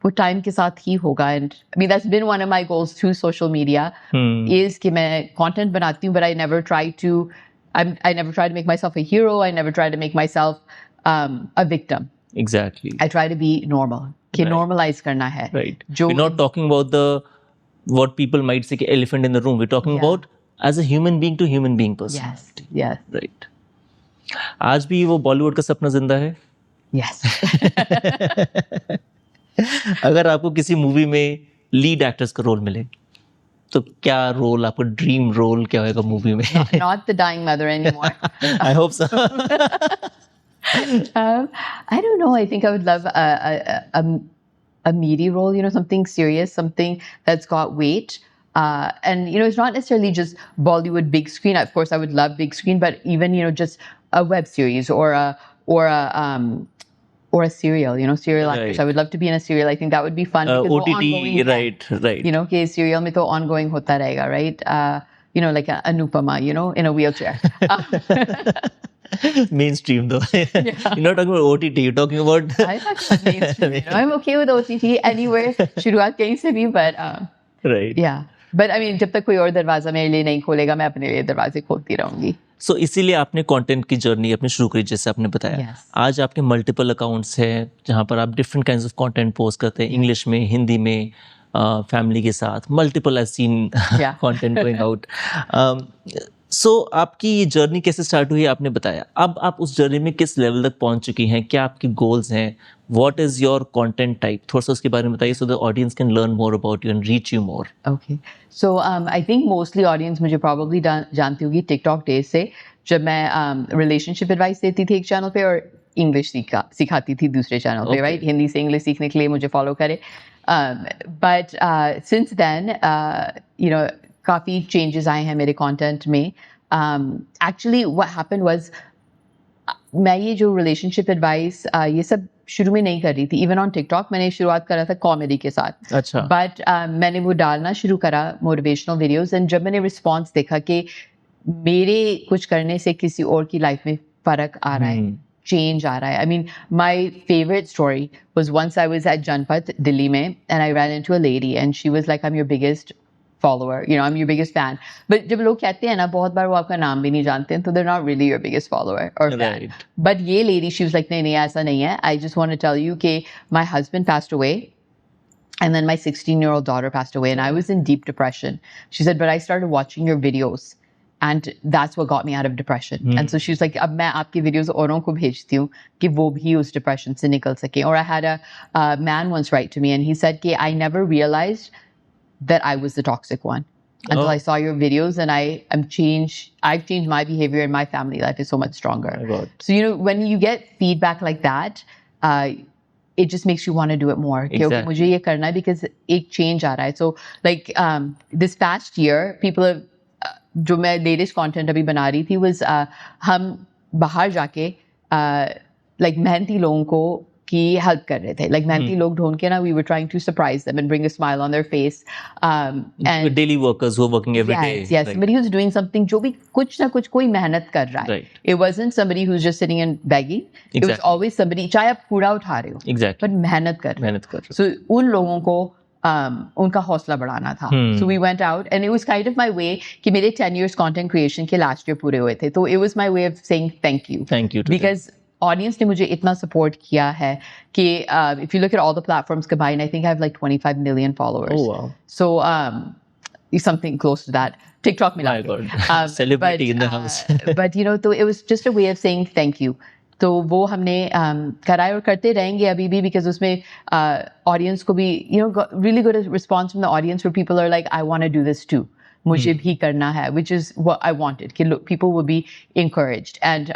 वो time के साथ ही होगा. And I mean, that's been one of my goals through social media, is कि मैं content बनाती हूँ, but I never try to make myself a hero. I never try to make myself a victim. Exactly. I try to be normal. कि Right. normalize करना है. Right. जो We're not talking about what people might say elephant in the room. We're talking Yeah. about as a human being to human being person. yes. Right. आज भी वो बॉलीवुड का सपना जिंदा है. Yes. अगर आपको किसी मूवी में लीड एक्टर्स का रोल मिले, तो क्या रोल, आपका ड्रीम रोल क्या होगा मूवी में? Not the dying mother anymore. I hope so. I don't know. I think I would love a meaty role, something serious, something that's got weight. And it's not necessarily just Bollywood big screen. Of course, I would love big screen, but even just a web series or a serial. Serial actors. Right. I would love to be in a serial. I think that would be fun. because वो ongoing OTT, है. right. कि serial में तो ongoing होता रहेगा, right? Like Anupama, in a wheelchair. Mainstream though. You're not talking about OTT, you're talking about I talk about mainstream. I'm okay with OTT anywhere. शुरुआत कहीं से भी, but right. yeah. But I mean, जब तक कोई और दरवाजा मेरे लिए नहीं खोलेगा, मैं अपने लिए दरवाजे खोलती रहूंगी. So इसीलिए आपने कंटेंट की जर्नी अपनी शुरू करी, जैसे आपने बताया. Yes. आज आपके मल्टीपल अकाउंट्स हैं जहाँ पर आप different kinds of content post करते हैं, इंग्लिश में, हिंदी में, फैमिली के साथ, multiple I seen content going out. So आपकी ये जर्नी कैसे स्टार्ट हुई आपने बताया. अब आप उस जर्नी में किस लेवल तक पहुंच चुकी हैं, क्या आपके गोल्स हैं, what is your content type, थोड़ा सा उसके बारे में बताइए, so the audience can learn more about you and reach you more. Okay. So I think mostly audience मुझे probably जानती होगी TikTok days से, जब मैं relationship advice देती थी एक चैनल पे और इंग्लिश सिखाती थी दूसरे चैनल पे, Okay. राइट? हिंदी से इंग्लिश सीखने के लिए मुझे फॉलो करे. But since then, काफ़ी चेंजेस आए हैं मेरे कंटेंट में. Actually, what happened was, मैं ये जो रिलेशनशिप एडवाइस ये सब शुरू में नहीं कर रही थी. इवन ऑन टिकटॉक मैंने शुरुआत करा था कॉमेडी के साथ. अच्छा. बट मैंने वो डालना शुरू करा, मोटिवेशनल वीडियोस, एंड जब मैंने रिस्पॉन्स देखा कि मेरे कुछ करने से किसी और की लाइफ में फ़र्क आ रहा है, चेंज आ रहा है. I mean, my favourite story was once I was at Janpath Delhi में, and I ran into a lady and she was like, I am your biggest follower, I'm your biggest fan. But जब लोग कहते हैं ना, बहुत बार वो आपका नाम भी नहीं जानते हैं, तो they're not really your biggest follower or fan. Right. But ये lady, she was like, नहीं ऐसा नहीं है. I just want to tell you कि my husband passed away, and then my 16-year-old daughter passed away, and I was in deep depression. She said, but I started watching your videos, and that's what got me out of depression. And so she was like, अब मैं आपकी videos औरों को भेजती हूँ कि वो भी उस depression से निकल सके. Or I had a man once write to me, and he said कि I never realized that I was the toxic one until I saw your videos, and I've changed my behavior, and my family life is so much stronger. So when you get feedback like that, it just makes you want to do it more. Exactly. मुझे ये करना है because एक change आ रहा है. So like this past year, people have जो मैं latest content अभी बना रही थी was हम बाहर जाके like मेहनती लोगों को की हेल्प कर रहे थे. Like मेहनती लोग ढूंढ के ना, we were trying to surprise them and bring a smile on their face. And daily workers who are working every day. yes, right? somebody who's doing something जो भी कुछ ना कुछ कोई मेहनत कर रहा है. Right. It wasn't somebody who's just sitting and begging. It was Exactly. always somebody, चाहे आप कूड़ा उठा रहे हो, Exactly. but मेहनत कर रहे हो. मेहनत कर रहे हो. So उन लोगों को उनका हौसला बढ़ाना था. So we went out and it was kind of my way कि मेरे 10 years content creation के last year पूरे हुए थे. तो it was my way of saying thank you. Thank you to them. Because audience ने मुझे इतना support किया है कि if you look at all the platforms combined, I think I have like 25 million followers. Oh, wow. So something close to that. TikTok मिला My के. God. Celebrity in the house. But you know, तो it was just a way of saying thank you. तो वो हमने कराए और करते रहेंगे अभी भी, because उसमें audience को भी, you know, got really good response from the audience where people are like, I want to do this too. मुझे भी करना है, which is what I wanted. कि people will be encouraged. And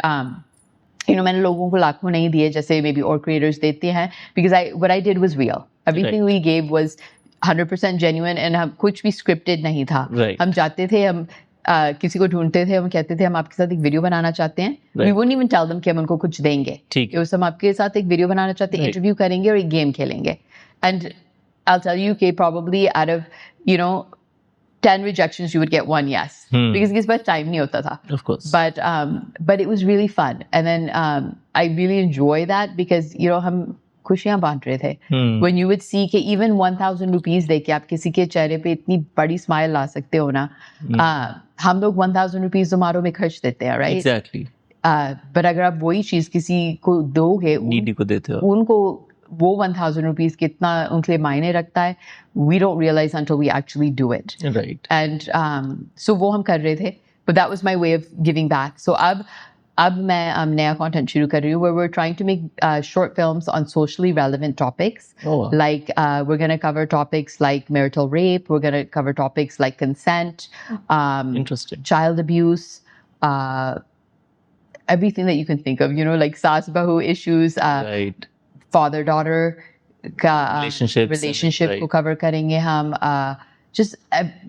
you know, मैंने लोगों को लाखों नहीं दिए जैसे maybe और creators देते हैं, because what I did was real. Everything we gave was 100% genuine and हम कुछ भी scripted नहीं था. Right. हम जाते थे, हम किसी को ढूंढते थे, हम कहते थे हम आपके साथ एक वीडियो बनाना चाहते हैं. Right. We wouldn't even tell them कि हम उनको कुछ देंगे. ठीक है. उस हम आपके साथ एक वीडियो बनाना चाहते हैं, Right. इंटरव्यू करेंगे और एक गेम खेलेंगे. And I'll tell you कि probably out of, you know, 10 rejections you would get one yes. Because किसी पास time नहीं होता था. Of course. But it was really fun. And then I really enjoy that because, you know, हम खुशियां बांट रहे थे. When you would see कि even 1000 rupees देके आप किसी के चेहरे पे इतनी बड़ी स्माइल ला सकते हो ना, हम लोग 1000 rupees Zomato में खर्च देते हैं, right? Exactly. But अगर आप वही चीज किसी को दोगे, Needy को देते हो. उनको वो 1000 rupees कितना उनके लिए मायने रखता है, we don't realize until we actually do it. Right. And so वो हम कर रहे थे, but that was my way of giving back. So अब मैं नया content शुरू कर रही हूँ where we're trying to make short films on socially relevant topics. Oh, wow. Like we're going to cover topics like marital rape, we're going to cover topics like consent, Interesting. child abuse, everything that you can think of, you know, like saas bahu issues, Right. father-daughter का Relationships, को right. cover करेंगे हम. Just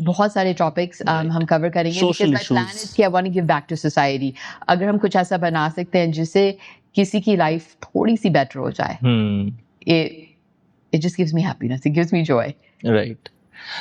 बहुत सारे topics हम cover करेंगे. Social because my plan issues. is कि I want to give back to society. अगर हम कुछ ऐसा बना सकते हैं जिससे किसी की life थोड़ी सी better हो जाए, it just gives me happiness. It gives me joy. Right.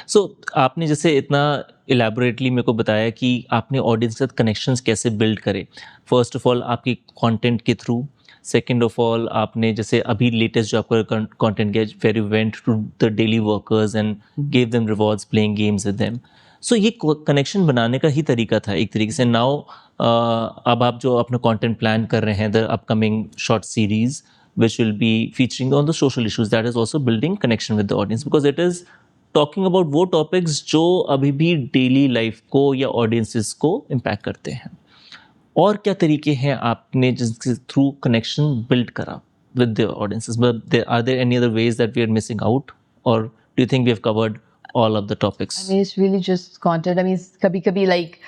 So आपने जैसे इतना elaborately मेरे को बताया कि आपने audience के साथ connections कैसे build करे. First of all आपकी content के through. Second of all आपने जैसे अभी latest जो आपका content गया, where you went to the daily workers and gave them rewards playing games with them. So ये connection बनाने का ही तरीका था एक तरीके से. Now अब आप जो अपना content plan कर रहे हैं, the upcoming short series which will be featuring on the social issues, that is also building connection with the audience, because it is talking about वो topics जो अभी भी daily life को या audiences को impact करते हैं. और क्या तरीके हैं आपने जिसके थ्रू कनेक्शन बिल्ड करा with the audiences? But are there any other ways that we are missing out, or do you think we have covered all of the topics? I mean, it's really just content. I mean, कभी-कभी like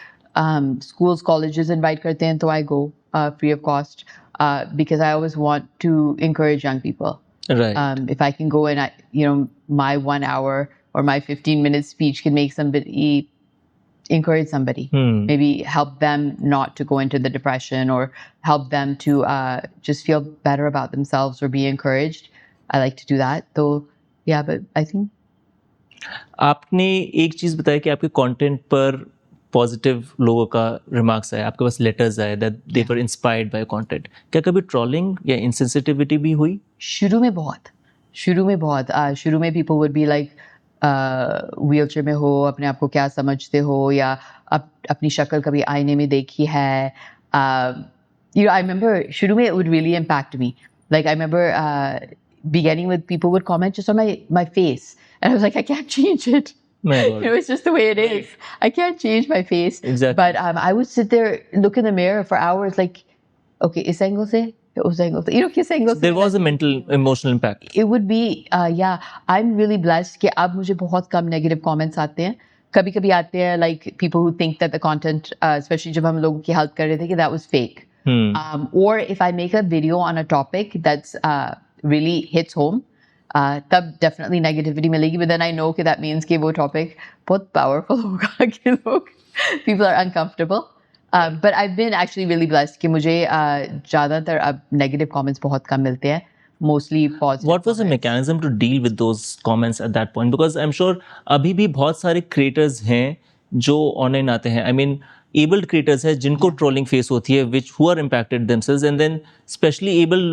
schools, colleges invite करते हैं तो I go free of cost because I always want to encourage young people. Right. If I can go and you know, my 1 hour or my 15-minute speech can make somebody encourage somebody, maybe help them not to go into the depression or help them to just feel better about themselves or be encouraged. I like to do that. So yeah, but I think आपने एक चीज़ बताया कि आपके content पर positive लोगों का remarks आया, आपके पास लेटर्स आए that they were inspired by content. क्या कभी ट्रोलिंग या insensitivity भी हुई? शुरू में बहुत शुरू में people would be like wheelchair में हो, अपने आप को क्या समझते हो, या अपनी शक्ल कभी आईने में देखी है. You know, I remember शुरू में it would really impact me. Like I remember beginning with people would comment just on my face, and I was like, I can't change it. My You God. know, it's just the way it is. I can't change my face. Exactly. But I would sit there, look in the mirror for hours, like, okay, इस angle से, उस angle से, you know, किस angle से. There was a mental, emotional impact. It would be, yeah, I'm really blessed कि अब मुझे बहुत कम negative comments आते हैं. कभी-कभी आते हैं, like people who think that the content, especially जब हम लोगों की help कर रहे थे, कि that was fake. Or if I make a video on a topic that's really hits home, तब definitely negativity मिलेगी. But then I know कि that means कि वो topic बहुत powerful होगा कि लोग, people are uncomfortable. But I've been actually really blessed कि मुझे ज़्यादातर अब negative comments बहुत कम मिलते हैं. mostly positive. What was the comments. mechanism to deal with those comments at that point? Because I'm sure अभी भी बहुत सारे creators हैं जो online आते हैं. I mean, abled creators हैं जिनको trolling face होती है, which who are impacted themselves, and then specially able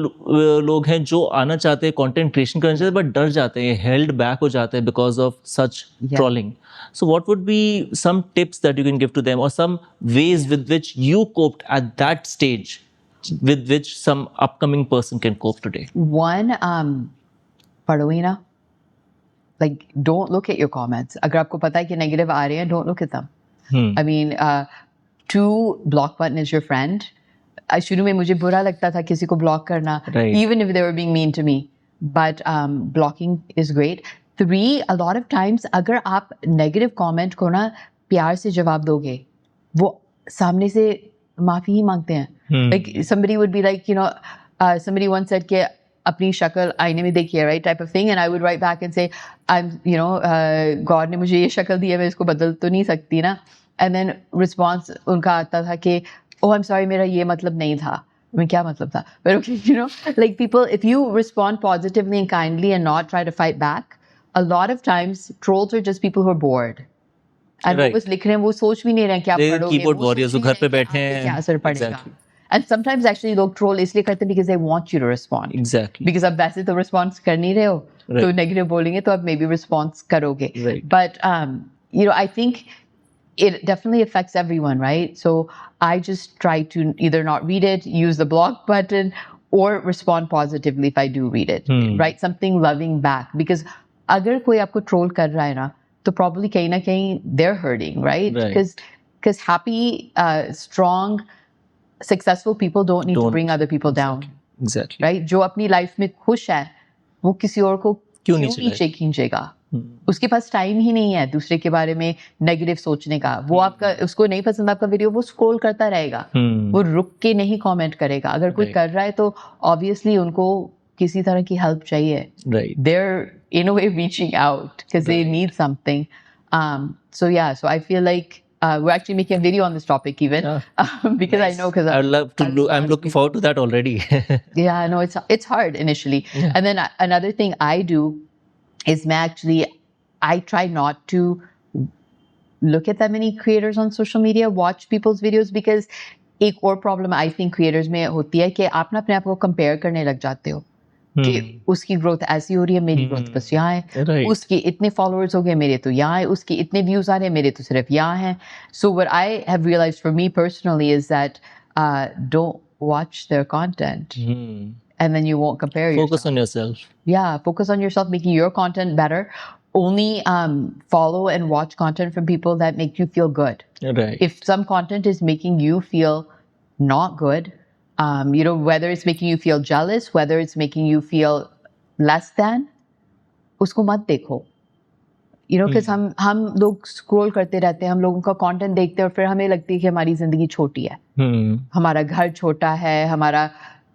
लोग हैं जो आना चाहते हैं, content creation करना चाहते हैं, but डर जाते हैं, held back हो जाते हैं because of such trolling. So what would be some tips that you can give to them, or some ways with which you coped at that stage, with which some upcoming person can cope today? One, पढ़ो ही ना. Like, don't look at your comments. अगर आपको पता है कि negative आ रहे हैं, don't look at them. I mean, two, block button is your friend. शुरू में मुझे बुरा लगता था किसी को block करना, Right. even if they were being mean to me. But blocking is great. Three, a lot of times, अगर आप negative comment को ना प्यार से जवाब दोगे, वो सामने से माफी ही मांगते हैं. Like somebody would be like, somebody once said कि अपनी शक्ल आईने में देखिए, right, type of thing, and I would write back and say, God ने मुझे ये शक्ल दी है, मैं इसको बदल तो नहीं सकती ना. And then response उनका आता था कि oh, I'm sorry, मेरा ये मतलब नहीं था. I mean, क्या मतलब था? But okay, like people, if you respond positively and kindly and not try to fight back, a lot of times trolls are just people who are bored. And Right. वो बस लिख रहे हैं, वो सोच भी नहीं रहे हैं कि आप They're पढ़ोगे. keyboard वो सोच warriors भी जो नहीं घर पे रहे हैं कि बैठे आप पे हैं. क्या असर पड़ेगा. Exactly. And sometimes actually लोग troll इसलिए करते हैं because they want you to respond. Exactly. Because आप वैसे तो response कर नहीं रहे हो, Right. तो negative बोलेंगे तो आप maybe response करोगे. Right. But I think it definitely affects everyone, right? So I just try to either not read it, use the block button, or respond positively if I do read it. Write something loving back. Because अगर कोई आपको troll कर रहा है ना, तो probably कहीं ना कहीं they're hurting, right? Right. Because happy, strong, successful people don't need to Don't. bring other people down, Exactly. right? जो अपनी लाइफ में खुश है, वो किसी और को क्यों क्यों नीचे नीचे खींचेगा? उसके पास टाइम ही नहीं है दूसरे के बारे में नेगेटिव सोचने का. वो आपका, उसको नहीं पसंद आपका वीडियो, वो स्क्रॉल करता रहेगा. वो रुक के नहीं कमेंट करेगा. अगर कोई कर रहा है तो ऑब्वियसली उनको किसी तरह की हेल्प चाहिए. Right. They're in a way reaching out because they need something. So I feel like we're actually making a video on this topic even because I know because I'd love to do. I'm looking forward to that already. yeah, no, it's hard initially. And then another thing I do is I try not to look at that many creators on social media, watch people's videos, because एक और problem I think creators में होती है कि आप ना अपने आप को compare करने लग जाते हो कि उसकी growth ऐसी हो रही है, मेरी growth बस यहाँ है. Right. उसके इतने followers हो गए, मेरे तो यहाँ है. उसके इतने views आ रहे हैं, मेरे तो सिर्फ यहाँ हैं. So what I have realized for me personally is that don't watch their content. And then you won't compare yourself. Focus on yourself. Yeah, focus on yourself, making your content better. Only follow and watch content from people that make you feel good. Right. If some content is making you feel not good, whether it's making you feel jealous, whether it's making you feel less than, उसको मत देखो. Because हम लोग scroll करते रहते हैं, हम लोगों का content देखते हैं और फिर हमें लगती है कि हमारी जिंदगी छोटी है. हमारा घर छोटा है, हमारा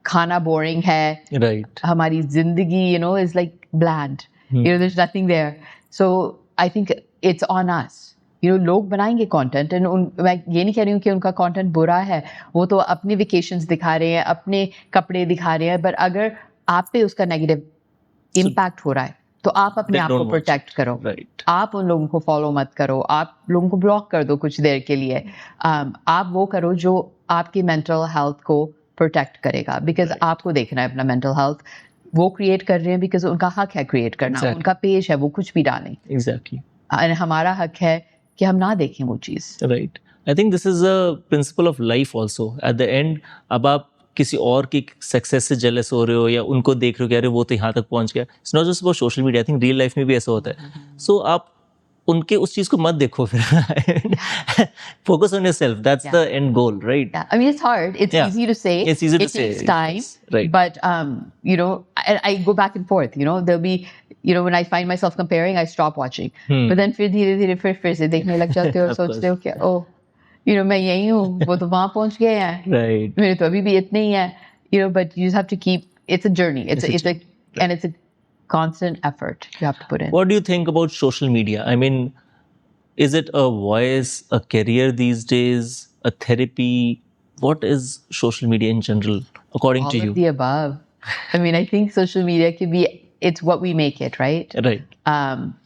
खाना boring है. Right. हमारी जिंदगी, is like bland. There's nothing there. So I think it's on us. लोग बनाएंगे content, and मैं ये नहीं कह रही हूँ कि उनका content बुरा है. वो तो अपने vacations दिखा रहे हैं, अपने कपड़े दिखा रहे हैं, but अगर आप पे उसका negative impact हो रहा है, तो आप अपने आप को protect करो. Right. आप उन लोगों को follow मत करो. आप लोगों को block कर दो कुछ देर के लिए. आप वो करो जो आपकी mental health को protect करेगा. Because आपको देखना है अपना mental health. वो create कर रहे हैं because उनका हक है create करना. Exactly. उनका पेज है, वो कुछ भी डालें. Exactly. और हमारा हक है कि हम ना देखें वो चीज़. Right. I think this is a principle of life also. At the end, अब आप किसी और की सक्सेस से जेलस हो रहे हो या उनको देख रहे हो कि अरे वो तो यहाँ तक पहुँच गया. It's not just about social media. I think real life में भी ऐसा होता है. So आप उनके उस चीज को मत देखो फिर. Focus on yourself. That's the end goal, right? Yeah, I mean it's hard. It's easy to say. It's easy to say. It takes time. Right. But I go back and forth. There'll be when I find myself comparing, I stop watching. But then फिर धीरे-धीरे फिर से देखने लग जाते हो, सोचते हो कि मैं यही हूँ, वो तो वहाँ पहुँच गए हैं. Right. मेरे तो अभी भी इतने ही हैं. But you just have to keep. It's a journey. And it's a constant effort you have to put in. What do you think about social media? I mean, is it a voice, a career these days, a therapy? What is social media in general, according All to you? of the above. I mean, I think social media can be, it's what we make it, right? Right.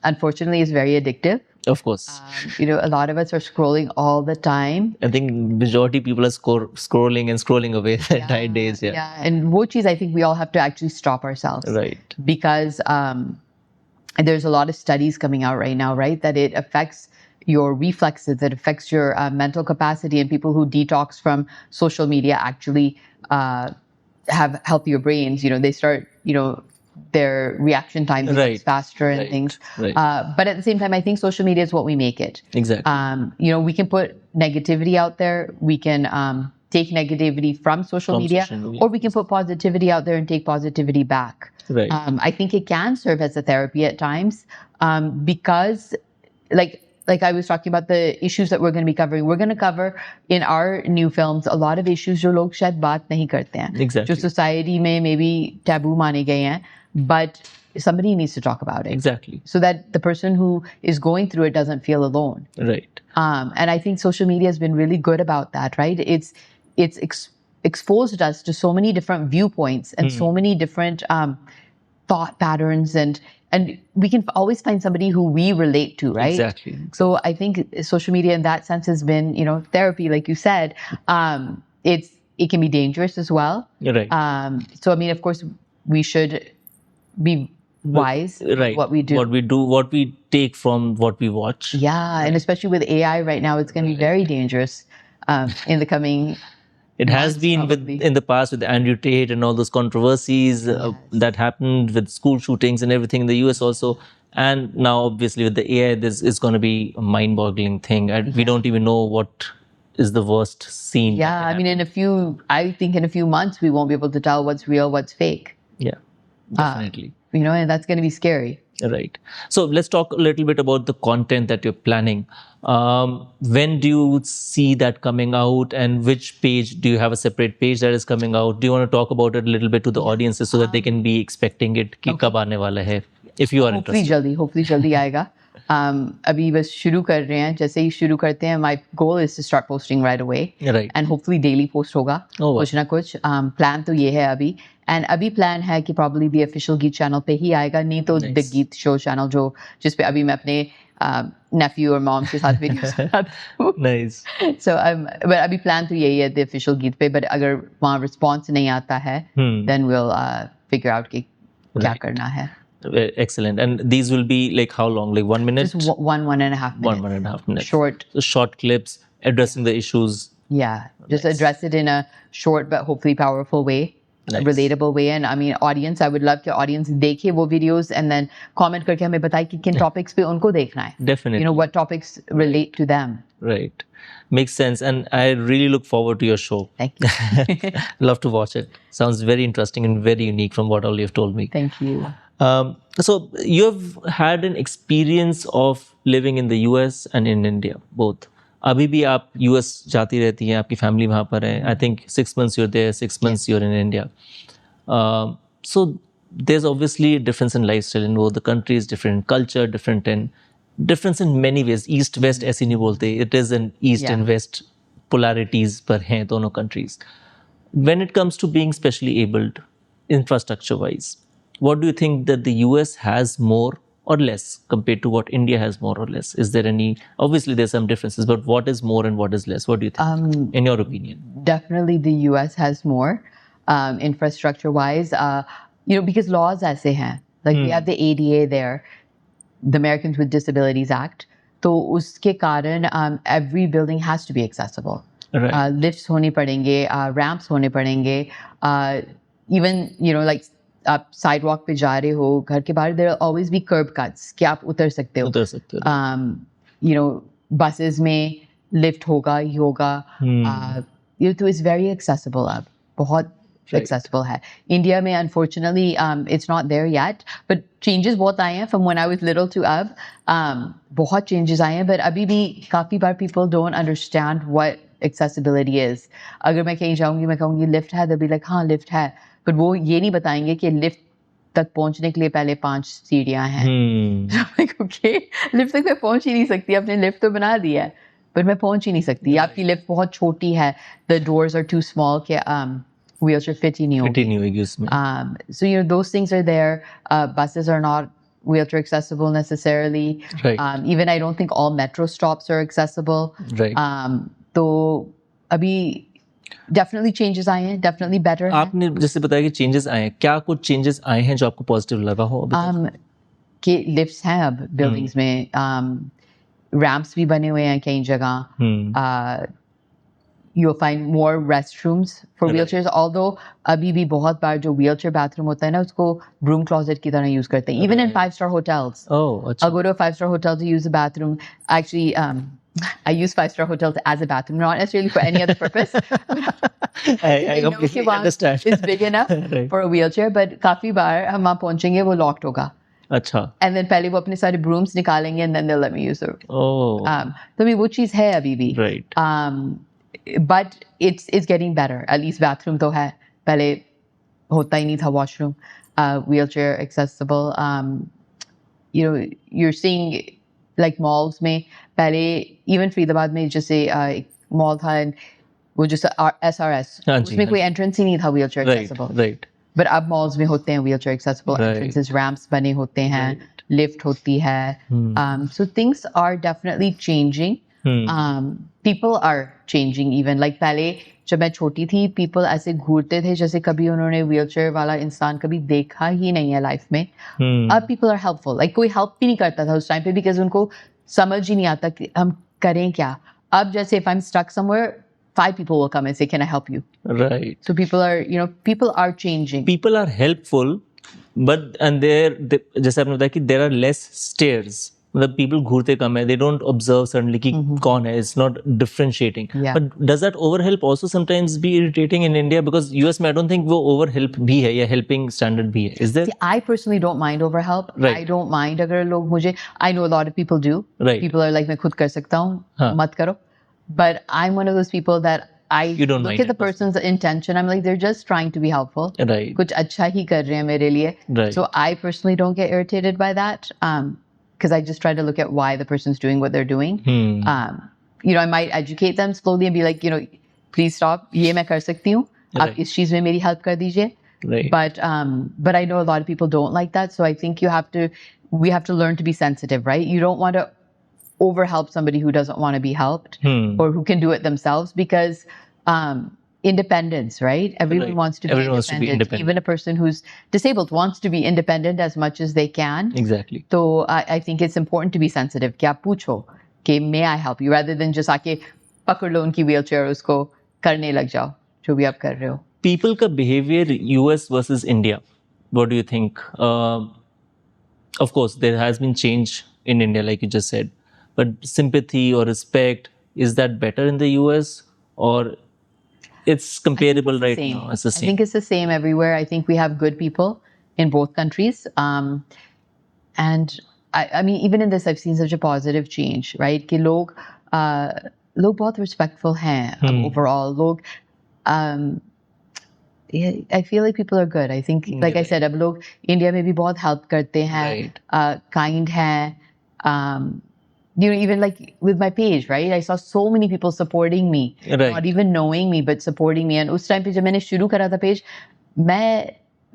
Unfortunately, it's very addictive. Of course. A lot of us are scrolling all the time. I think majority people are scrolling and scrolling away the entire days. Yeah. Yeah. And wo cheez, I think we all have to actually stop ourselves. Right. Because there's a lot of studies coming out right now, right? That it affects your reflexes, it affects your mental capacity, and people who detox from social media actually have healthier brains. They start, their reaction time becomes Right. faster and Right. things. Right. But at the same time, I think social media is what we make it. Exactly. We can put negativity out there. We can take negativity from social media, or we can put positivity out there and take positivity back. Right. I think it can serve as a therapy at times, because, like I was talking about the issues that we're going to be covering. We're going to cover in our new films a lot of issues जो लोग शायद बात नहीं करते हैं, Exactly. जो society में maybe taboo माने गए हैं, but somebody needs to talk about it. Exactly. So that the person who is going through it doesn't feel alone. Right. And I think social media has been really good about that, right? It's exposed us to so many different viewpoints and so many different thought patterns, and we can always find somebody who we relate to, right? Exactly. So I think social media in that sense has been, therapy, like you said. It can be dangerous as well. Right. So I mean, of course, we should be wise Right. what we do. What we take from what we watch. Yeah, and especially with AI right now, it's going to be very dangerous in the coming. It has been probably. in the past with Andrew Tate and all those controversies that happened with school shootings and everything in the US also. And now, obviously, with the AI, this is going to be a mind-boggling thing. And we don't even know what is the worst scene. Yeah, I mean, I think in a few months, we won't be able to tell what's real, what's fake. Yeah, definitely. And that's going to be scary. Right. So let's talk a little bit about the content that you're planning. When do you see that coming out, and which page? Do you have a separate page that is coming out? Do you want to talk about it a little bit to the audiences so that they can be expecting it? कि कब आने वाला है? If you are interested. Hopefully जल्दी आएगा. अभी बस शुरू कर रहे हैं. जैसे ही शुरू करते हैं, my goal is to start posting right away. Right. And hopefully daily post होगा. Oh, wow. कुछ ना कुछ. Plan तो ये है अभी. And अभी plan है कि probably the official Geet channel पे ही आएगा. नहीं तो the Geet show channel जिस पे अभी मैं अपने nephew और mom के साथ videos बनाती हूँ. Nice. So but अभी plan तो यही है the official Geet पे. But अगर वहाँ response नहीं आता है, then we'll figure out कि क्या करना है. Excellent. And these will be like how long? Like 1 minute? Just 1.5 minutes. 1.5 minutes. Short. So short clips addressing the issues. Yeah. Just address it in a short but hopefully powerful way. Nice. A relatable way. And I mean, audience, I would love to audience dekhe wo videos and then comment करके हमें बताए कि किन topics पे उनको देखना है. Definitely. What topics relate to them. Right. Makes sense. And I really look forward to your show. Thank you. Love to watch it. Sounds very interesting and very unique from what all you've told me. Thank you. So you've had an experience of living in the US and in India, both. अभी भी आप US जाती रहती हैं, आपकी family वहाँ पर है. I think 6 months you're there, 6 months you're in India. So there's obviously a difference in lifestyle in both the countries, different culture, difference in many ways. East West ऐसे नहीं बोलते. It is an East and West polarities पर हैं दोनों countries. When it comes to being specially abled, infrastructure wise, what do you think that the US has more or less compared to what India has more or less? Is there any, obviously there's some differences, but what is more and what is less? What do you think, in your opinion? Definitely the US has more infrastructure wise, because laws ऐसे हैं. Like we have the ADA there, the Americans with Disabilities Act. तो उसके कारण every building has to be accessible. Right. Lifts होने पड़ेंगे, ramps होने पड़ेंगे, even, like आप sidewalk पे जा रहे हो, घर के बाहर, there will always be curb cuts कि आप उतर सकते हो. उतर सकते हो. Buses में lift होगा ही होगा. तो it's very accessible अब, बहुत accessible है. India में unfortunately it's not there yet, but changes बहुत आए हैं from when I was little to अब. बहुत changes आए हैं, but अभी भी काफी बार people don't understand what accessibility is. अगर मैं कहीं जाऊंगी, मैं कहूंगी lift है, they'll be like हाँ lift है, but वो ये नहीं बताएंगे कि lift तक पहुंचने के लिए पहले 5 सीढ़ियां हैं. So I'm like, okay, lift तक मैं पहुंच ही नहीं सकती, आपने lift तो बना दिया है, but मैं पहुंच ही नहीं सकती. आपकी lift बहुत छोटी है, the doors are too small कि wheelchair fit ही नहीं फिट ही होगी. नहीं होगी उसमें. So those things are there. Buses are not wheelchair accessible necessarily. Right. Even I don't think all metro stops are accessible. Right. तो अभी definitely changes आए हैं, definitely better हैं. आपने जैसे बताया कि चेंजेस आए हैं, क्या कुछ चेंजेस आए हैं जो आपको पॉजिटिव लगा हो अभी तक? कि लिफ्ट्स हैं अब बिल्डिंग्स में, रैम्प्स भी बने हुए हैं कई जगह. You'll find more restrooms for Right. wheelchairs, although अभी भी बहुत बार जो wheelchair bathroom होता है ना उसको broom closet की तरह use करते हैं, even in 5-star hotels. Oh, अच्छा. I'll go to a 5-star hotel to use the bathroom. Actually, I use 5-star hotels as a bathroom, not necessarily for any other purpose. I know completely कि वहाँ understand. It's big enough Right. for a wheelchair, but काफी बार हम वहाँ पहुंचेंगे वो locked होगा. अच्छा. And then पहले वो अपने सारे brooms निकालेंगे and then they'll let me use the room. Oh. तो अभी वो चीज़ है अभी भी. Right. But it's getting better. At least bathroom तो है. पहले होता ही नहीं था washroom. Wheelchair accessible. You're seeing like malls में पहले even फरीदाबाद में जैसे एक mall था वो जो SRS हाँ जी, उसमें हाँ कोई जी. entrance ही नहीं था wheelchair Right. accessible. Right. But अब malls में होते हैं wheelchair accessible Right. entrances, ramps बने होते हैं, Right. lift होती है. So things are definitely changing. People are changing even. Like पहले जब मैं छोटी थी, people ऐसे घूरते थे जैसे कभी उन्होंने wheelchair वाला इंसान कभी देखा ही नहीं है life में. अब people are helpful. Like कोई help भी नहीं करता था उस time पे because उनको समझ ही नहीं आता कि हम करें क्या. अब जैसे if I'm stuck somewhere, 5 people will come and say, "Can I help you?" Right. So people are changing. People are helpful, but and जैसे आपने बताया कि there are less stairs. मतलब people घूरते कम है. They don't observe suddenly कि कौन है. It's not differentiating. Yeah. But does that overhelp also sometimes be irritating in India? Because US में I don't think वो overhelp भी है या helping standard भी है. Is there? See, I personally don't mind overhelp. Right. I don't mind अगर लोग मुझे. I know a lot of people do. Right. People are like मैं खुद कर सकता हूँ. हाँ. मत करो. But I'm one of those people that I You don't look mind at the it, person's intention. I'm like, they're just trying to be helpful. Right. कुछ अच्छा ही कर रहे हैं मेरे लिए. Right. So I personally don't get irritated by that. Because I just try to look at why the person's doing what they're doing. I might educate them slowly and be like, please stop. ये मैं कर सकती हूँ. आप Right. इस चीज़ में मेरी help कर दीजिए. Right. But I know a lot of people don't like that. So I think we have to learn to be sensitive, right? You don't want to overhelp somebody who doesn't want to be helped or who can do it themselves because independence, right? Everyone Right. wants to be Everyone wants to be independent. Even a person who's disabled wants to be independent as much as they can. Exactly. So I think it's important to be sensitive. कि आप पूछो कि may I help you rather than just आके पकड़ लो उनकी wheelchair उसको करने लग जाओ जो भी आप कर रहे हो. People का behavior US versus India. What do you think? Of course, there has been change in India, like you just said. But sympathy or respect, is that better in the US or it's comparable right Same. now? It's the I same. think it's the same everywhere. I think we have good people in both countries. And I mean, even in this, I've seen such a positive change, right? कि लोग बहुत respectful हैं overall. लोग, I feel like people are good. I think, like I said, अब लोग India में भी बहुत help करते हैं, Right. kind हैं. Even like with my page, right? I saw so many people supporting me, Right. not even knowing me, but supporting me. And उस time पे जब मैंने शुरू करा था page, मैं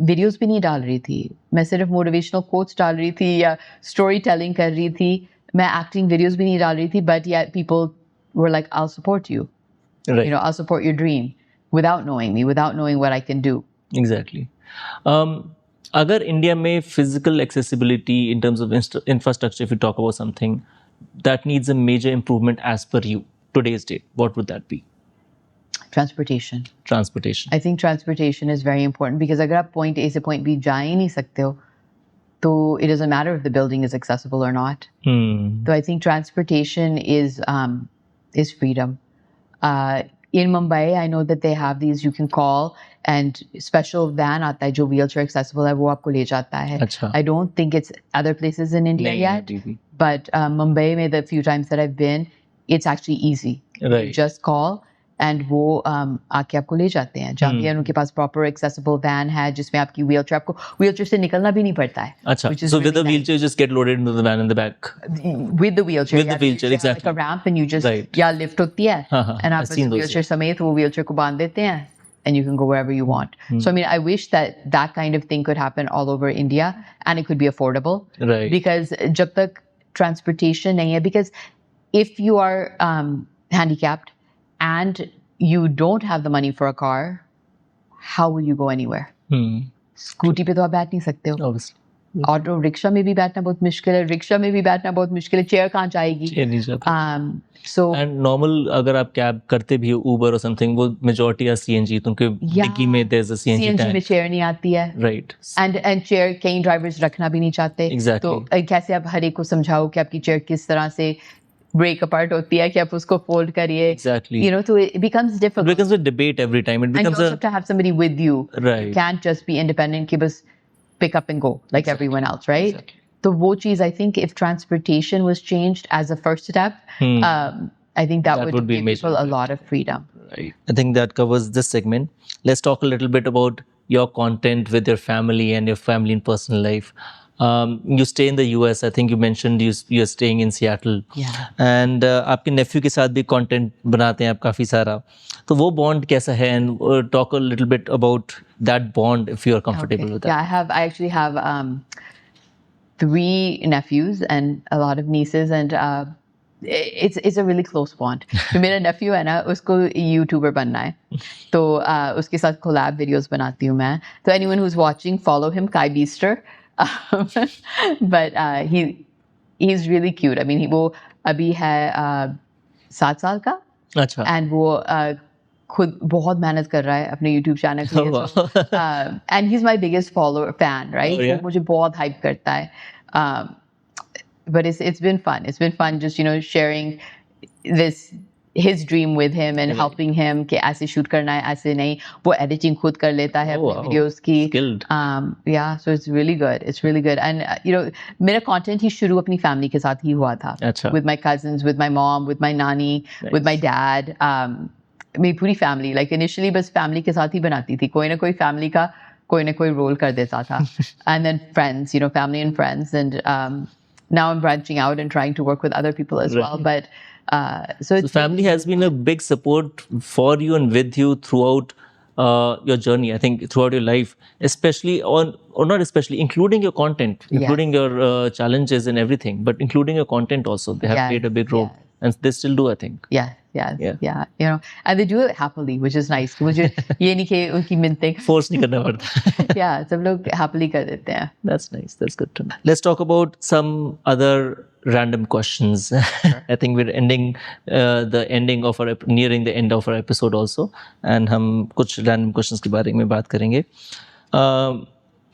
videos भी नहीं डाल रही थी. मैं सिर्फ motivational quotes डाल रही थी या storytelling कर रही थी. मैं acting videos भी नहीं डाल रही थी, but yet people were like, I'll support you. Right. I'll support your dream without knowing me, without knowing what I can do. Exactly. अगर इंडिया में physical accessibility in terms of infrastructure, if you talk about something that needs a major improvement as per you, today's date, what would that be? Transportation. Transportation. I think transportation is very important because अगर आप point A से point B जा ही नहीं सकते हो, तो it doesn't matter if the building is accessible or not. So I think transportation is freedom. In Mumbai, I know that they have these you can call and special van आता है जो wheelchair accessible है वो आपको ले जाता है. अच्छा. I don't think it's other places in India नहीं, yet, अभी भी. but Mumbai में the few times that I've been, it's actually easy. Right. You just call and वो आके आपको ले जाते हैं. जहाँ भी उनके पास proper accessible van है जिसमें आपकी wheelchair आपको wheelchair से निकलना भी नहीं पड़ता है. अच्छा. which is So with really the wheelchair, you just get loaded into the van in the back. with the wheelchair. With the yeah, wheelchair, you have exactly. like a ramp and you just Right. या lift होती है हाँ, हाँ, and आप I've बस seen those, wheelchair समेत वो wheelchair को बांध देते हैं and you can go wherever you want. So I mean, I wish that kind of thing could happen all over India, and it could be affordable. Right. Because jab tak transportation nahi hai, because if you are handicapped and you don't have the money for a car, how will you go anywhere? Scooty पे तो आप बैठ नहीं सकते हो. Obviously. Auto rickshaw में भी बैठना बहुत मुश्किल है, रिक्शा में भी बैठना बहुत मुश्किल है, चेयर कहाँ जाएगी? चेयर नहीं जाता. So एंड नॉर्मल अगर आप कैब करते भी हो, उबर और समथिंग, वो मेजॉरिटी या सीएनजी, तो उनके डिक्की में there is a CNG CNG में टैंक. चेयर नहीं आती है. राइट. एंड चेयर कई ड्राइवर्स रखना भी नहीं चाहते. Exactly. तो कैसे आप हर एक को समझाओ कि आपकी चेयर किस तरह से ब्रेक अपार्ट होती है कि आप उसको फोल्ड करिए. Exactly. You know, so it becomes It difficult. becomes a debate every time. It And you becomes also have to have somebody with you. Right. You can't just be independent, कि बस pick up and go like everyone else, right? Exactly. So वो चीज़, I think if transportation was changed as a first step, I think that would be give major. people a lot of freedom. Right. I think that covers this segment. Let's talk a little bit about your content with your family and your family and personal life. You stay in the US. I think you mentioned you're staying in Seattle. Yeah. And आपके nephew के साथ भी content बनाते हैं आप काफ़ी सारा. तो वो bond कैसा है? And talk a little bit about that bond if you are comfortable with that. Yeah, I actually have 3 nephews and a lot of nieces, and it's a really close bond. तो मेरा nephew है ना, उसको YouTuber बनना है, तो उसके साथ collab videos बनाती हूँ मैं. So anyone who's watching, follow him, Kai Beaster. But he's really cute. I mean, वो अभी है 7 साल का, अच्छा. and वो खुद बहुत मेहनत कर रहा है अपने YouTube चैनल के लिए. So, and he's my biggest fan, right? Oh, yeah? वो मुझे बहुत hype करता है. But it's been fun. It's been fun just, sharing his dream with him and helping him कि ऐसे shoot करना है, ऐसे नहीं. वो editing खुद कर लेता है अपने videos की. Skilled. Yeah, so it's really good. It's really good. And मेरा content ही शुरू अपनी family के साथ ही हुआ था. अच्छा. With my cousins, with my mom, with my nani, with my dad. मेरी पूरी family, like initially बस family के साथ ही बनाती थी. कोई ना कोई family का कोई ना कोई role कर देता था. And then friends, family and friends. And now I'm branching out and trying to work with other people as well. But so family has been a big support for you and with you throughout your journey, I think, throughout your life, especially or not especially, including your content, including your challenges and everything, but including your content also. They have played a big role. And they still do, I think. Yeah. And they do it happily, which is nice. मुझे ये नहीं कि उनकी मिन्नतें force नहीं करना पड़ता. Yeah, सब लोग happily कर देते हैं. That's nice. That's good to know. Let's talk about some other random questions. I think we're ending nearing the end of our episode also, and हम कुछ random questions के बारे में बात करेंगे.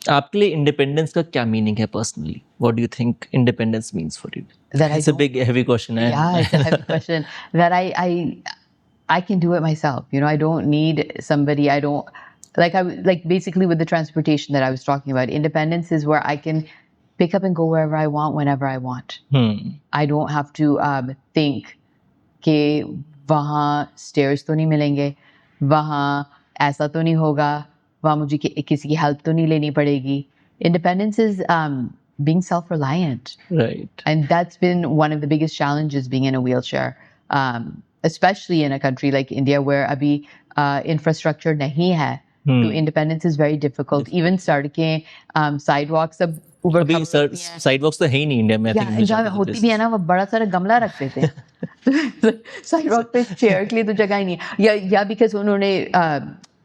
आपके लिए independence का क्या meaning है personally? What do you think independence means for you? It's a big, heavy question. Yeah, it's a heavy question. That I can do it myself. I don't need somebody. I don't like basically with the transportation that I was talking about. Independence is where I can pick up and go wherever I want, whenever I want. I don't have to think कि वहाँ stairs तो नहीं मिलेंगे, वहाँ ऐसा तो नहीं होगा, वहाँ मुझे किसी की help तो नहीं लेनी पड़ेगी. Independence is being self-reliant. Right. And that's been one of the biggest challenges being in a wheelchair, especially in a country like India where abhi infrastructure nahi hai. So independence is very difficult. Even सड़कें, sidewalks सब ऊपर अभी sidewalks तो है ही नहीं India में. जहाँ होती भी है ना, वो बड़ा सारा गमला रख देते हैं. Sidewalk पे chair के लिए तो जगह ही नहीं है. या because उन्होंने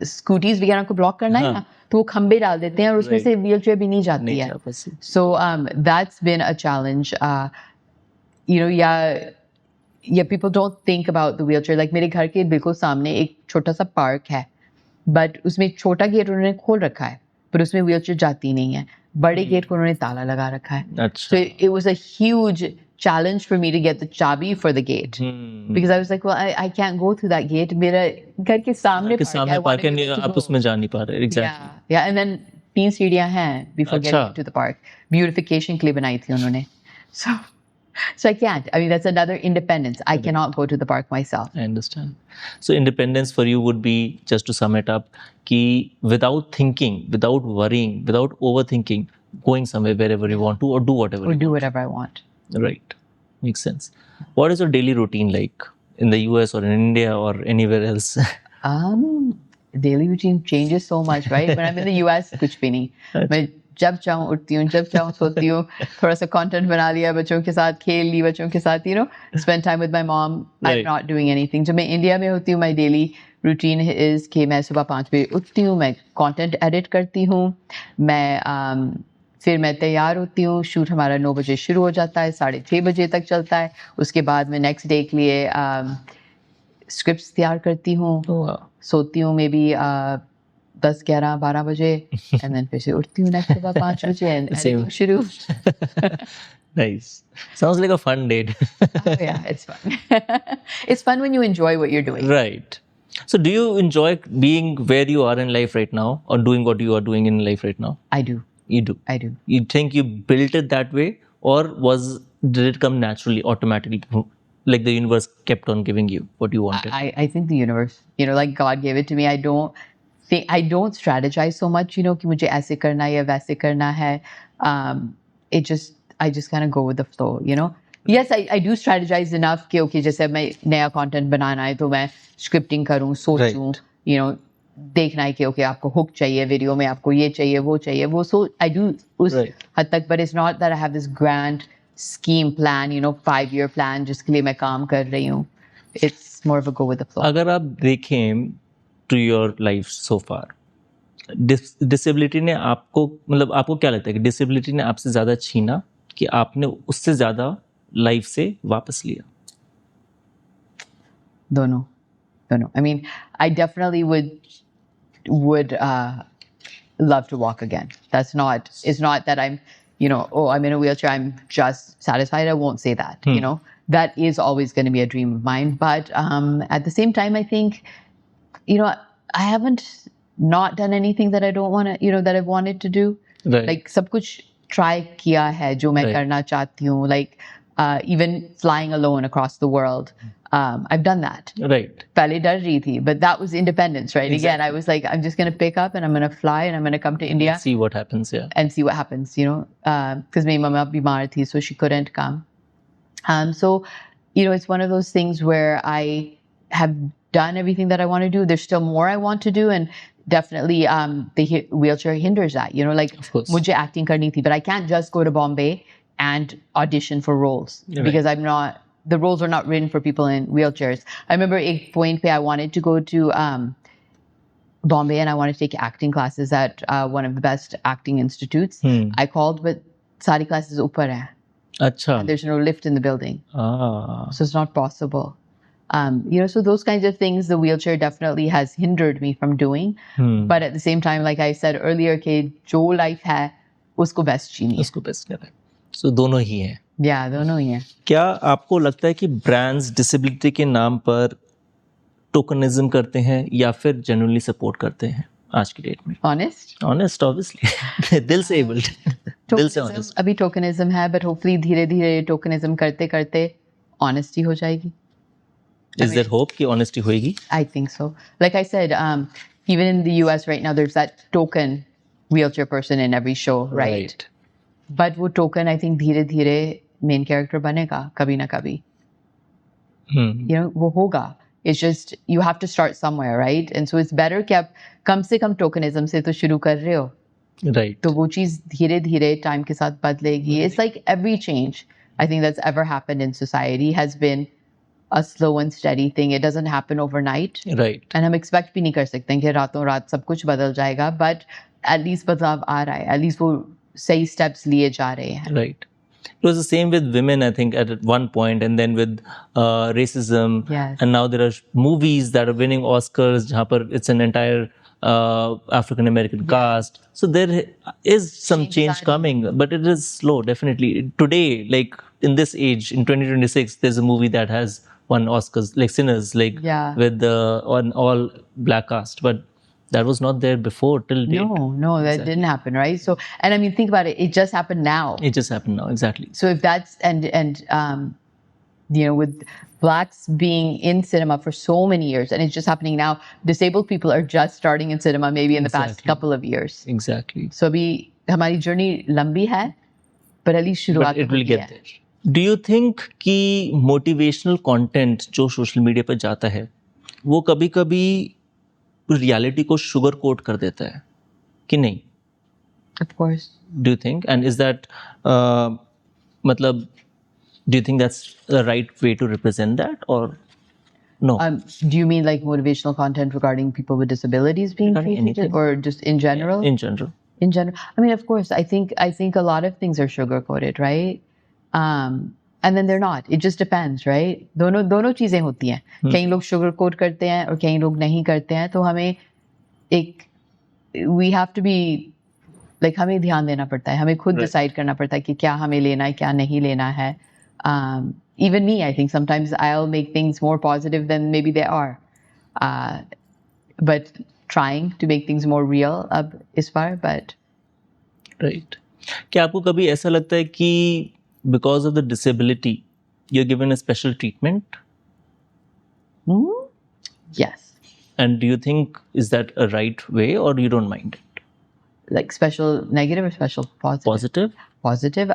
स्कूटीज वगैरह को ब्लॉक करना है ना, तो वो खंबे डाल देते हैं और उसमें से व्हीलचेयर भी नहीं जाती है. So that's been a challenge. Yeah, people don't think about the wheelchair. Like मेरे घर के बिल्कुल सामने एक छोटा सा पार्क है, but उसमें छोटा गेट उन्होंने खोल रखा है, पर उसमें व्हीलचेयर जाती नहीं है. बड़े गेट को उन्होंने ताला लगा रखा है. So it was a huge challenge for me to get the chabi for the gate because I was like, well, I can't go through that gate. मेरा घर के सामने पार्क है, आप उसमें जा नहीं पा रहे. Exactly. Yeah, and then 3 सीढ़ियाँ हैं before getting to the park. Beautification के लिए बनाई थी उन्होंने. So I can't. I mean, that's another independence. I cannot go to the park myself. I understand. So independence for you would be, just to sum it up, कि without thinking, without worrying, without overthinking, going somewhere wherever you want to or do whatever or do whatever I want. Right. Makes sense. What is your daily routine like in the US or in India or anywhere else? daily routine changes so much, right? When I'm in the US, कुछ भी नहीं. मैं जब चाहूँ उठती हूँ, जब चाहूँ सोती हूँ, थोड़ा सा content बना लिया, बच्चों के साथ खेल ली, बच्चों के साथ, spend time with my mom. I'm Right. not doing anything. जब मैं इंडिया में होती हूँ, my daily routine is कि मैं सुबह 5 बजे उठती हूँ, मैं content edit करती हूँ, फिर मैं तैयार होती हूँ, शूट हमारा 9 बजे शुरू हो जाता है, 6:30 बजे तक चलता है. उसके बाद मैं नेक्स्ट डे के लिए स्क्रिप्ट्स तैयार करती हूँ, Oh, wow. सोती हूँ मे बी 10, 11, 12 बजे, एंड देन फिर से उठती हूँ नेक्स्ट सुबह 5 बजे एंड Same. शुरू. Nice. Sounds like a fun date. Oh yeah, it's fun. It's fun when you enjoy what you're doing. Right. So, do you enjoy being where you are in life right now, or doing what you are doing in life right now? I do. You do. I do. You think you built it that way, or did it come naturally, automatically, like the universe kept on giving you what you wanted? I think the universe, like God gave it to me. I don't strategize so much, कि मुझे ऐसे करना है या वैसे करना है. I just kind of go with the flow, Yes, I do strategize enough कि okay, जैसे मैं नया content बनाना है तो मैं scripting करूँ, सोचूं, देखना है कि okay, आपको hook चाहिए वीडियो में, आपको ये चाहिए, वो. So I do उस हद तक, but it's not that I have this grand scheme plan, 5-year plan जिसके लिए मैं काम कर रही हूँ. It's more of a go with the flow. अगर आप देखें to your life so far, disability ने आपको, मतलब आपको क्या लगता है कि डिसेबिलिटी ने आपसे ज़्यादा छीना कि आपने उससे ज़्यादा लाइफ से वापस लिया? दोनों. I mean, I definitely would love to walk again. It's not that I'm, I'm in a wheelchair, I'm just satisfied. I won't say that, that is always going to be a dream of mine. But at the same time, I think, I haven't not done anything that I don't want to, that I've wanted to do. Right. Like सब कुछ try किया है जो मैं करना चाहती हूँ. Like even flying alone across the world. I've done that. Right. पहले डर रही थी, but that was independence, right? Exactly. Again, I was like, I'm just going to pick up and I'm going to fly and I'm going to come to India. See what happens, yeah. And see what happens, because my mama बीमार थी, so she couldn't come. So, it's one of those things where I have done everything that I want to do. There's still more I want to do, and definitely the wheelchair hinders that. Like of course. मुझे acting करनी थी, but I can't just go to Bombay and audition for roles because I'm not. The roles are not written for people in wheelchairs. I remember a point where I wanted to go to Bombay and I wanted to take acting classes at one of the best acting institutes. I called, but सारी classes ऊपर हैं. अच्छा. And there's no lift in the building. Ah. So it's not possible. So those kinds of things, the wheelchair definitely has hindered me from doing. But at the same time, like I said earlier, कि जो life है, उसको best जीनी है. उसको best करना है. So दोनों ही हैं. Yeah, दोनों ही हैं. क्या आपको लगता है कि ब्रांड्स डिसेबिलिटी के नाम पर टोकनिज्म करते हैं या फिर जेन्युइनली सपोर्ट करते हैं आज की डेट में? Honest? Honest, obviously. दिल से एबल्ड. दिल से honest. अभी टोकनिज्म है, but hopefully धीरे धीरे टोकनिज्म करते करते honesty हो जाएगी. Is there hope कि honesty होएगी? I think so. Like I said, even in the US right now, there's that token wheelchair person in every show, right? But वो token, I think धीरे धीरे main character बनेगा कभी ना कभी. वो होगा. It's just you have to start somewhere, right? And so it's better कि आप कम से कम tokenism से तो शुरू कर रहे हो. Right. तो वो चीज धीरे धीरे time के साथ बदलेगी. It's like every change I think that's ever happened in society has been a slow and steady thing. It doesn't happen overnight. Right. And हम expect भी नहीं कर सकते कि रातों रात सब कुछ बदल जाएगा. But at least बदलाव आ रहा है. At least वो सही steps लिए जा रहे हैं. Right. It was the same with women, I think, at one point, and then with racism. Yes. And now there are movies that are winning Oscars, जहाँ पर it's an entire African American cast. So there is some change coming, but it is slow, definitely. Today, like in this age, in 2026, there's a movie that has won Oscars, like Sinners, like with an all black cast, but that was not there before till date. No, that didn't happen, right? So, and I mean, think about it. It just happened now. It just happened now, exactly. So if that's and with blacks being in cinema for so many years, and it's just happening now. Disabled people are just starting in cinema, maybe in the past couple of years. Exactly. So अभी हमारी journey लंबी है, but at least शुरुआत But it will get there. Do you think कि motivational content जो social media पर जाता है, वो कभी-कभी रियलिटी को शुगर कोट कर देता है कि नहीं? Of course. Do you think? And is that मतलब do you think that's the right way to represent that or no? Do you mean like motivational content regarding people with disabilities being Regarding treated, anything. or just in general? In general. In general, I mean, of course, I think a lot of things are sugar coated, right? And then they're not. It just depends, right? दोनों चीजें होती हैं. कई लोग sugar coat करते हैं और कई लोग नहीं करते हैं. तो हमें we have to be like हमें ध्यान देना पड़ता है. हमें खुद decide करना पड़ता है कि क्या हमें लेना है, क्या नहीं लेना है. Even me, I think sometimes I'll make things more positive than maybe they are. But trying to make things more real अब इस बार, but Right. क्या आपको कभी ऐसा लगता है कि because of the disability you're given a special treatment? yes, And do you think is that a right way or you don't mind it? like special negative or special positive? Positive? Positive.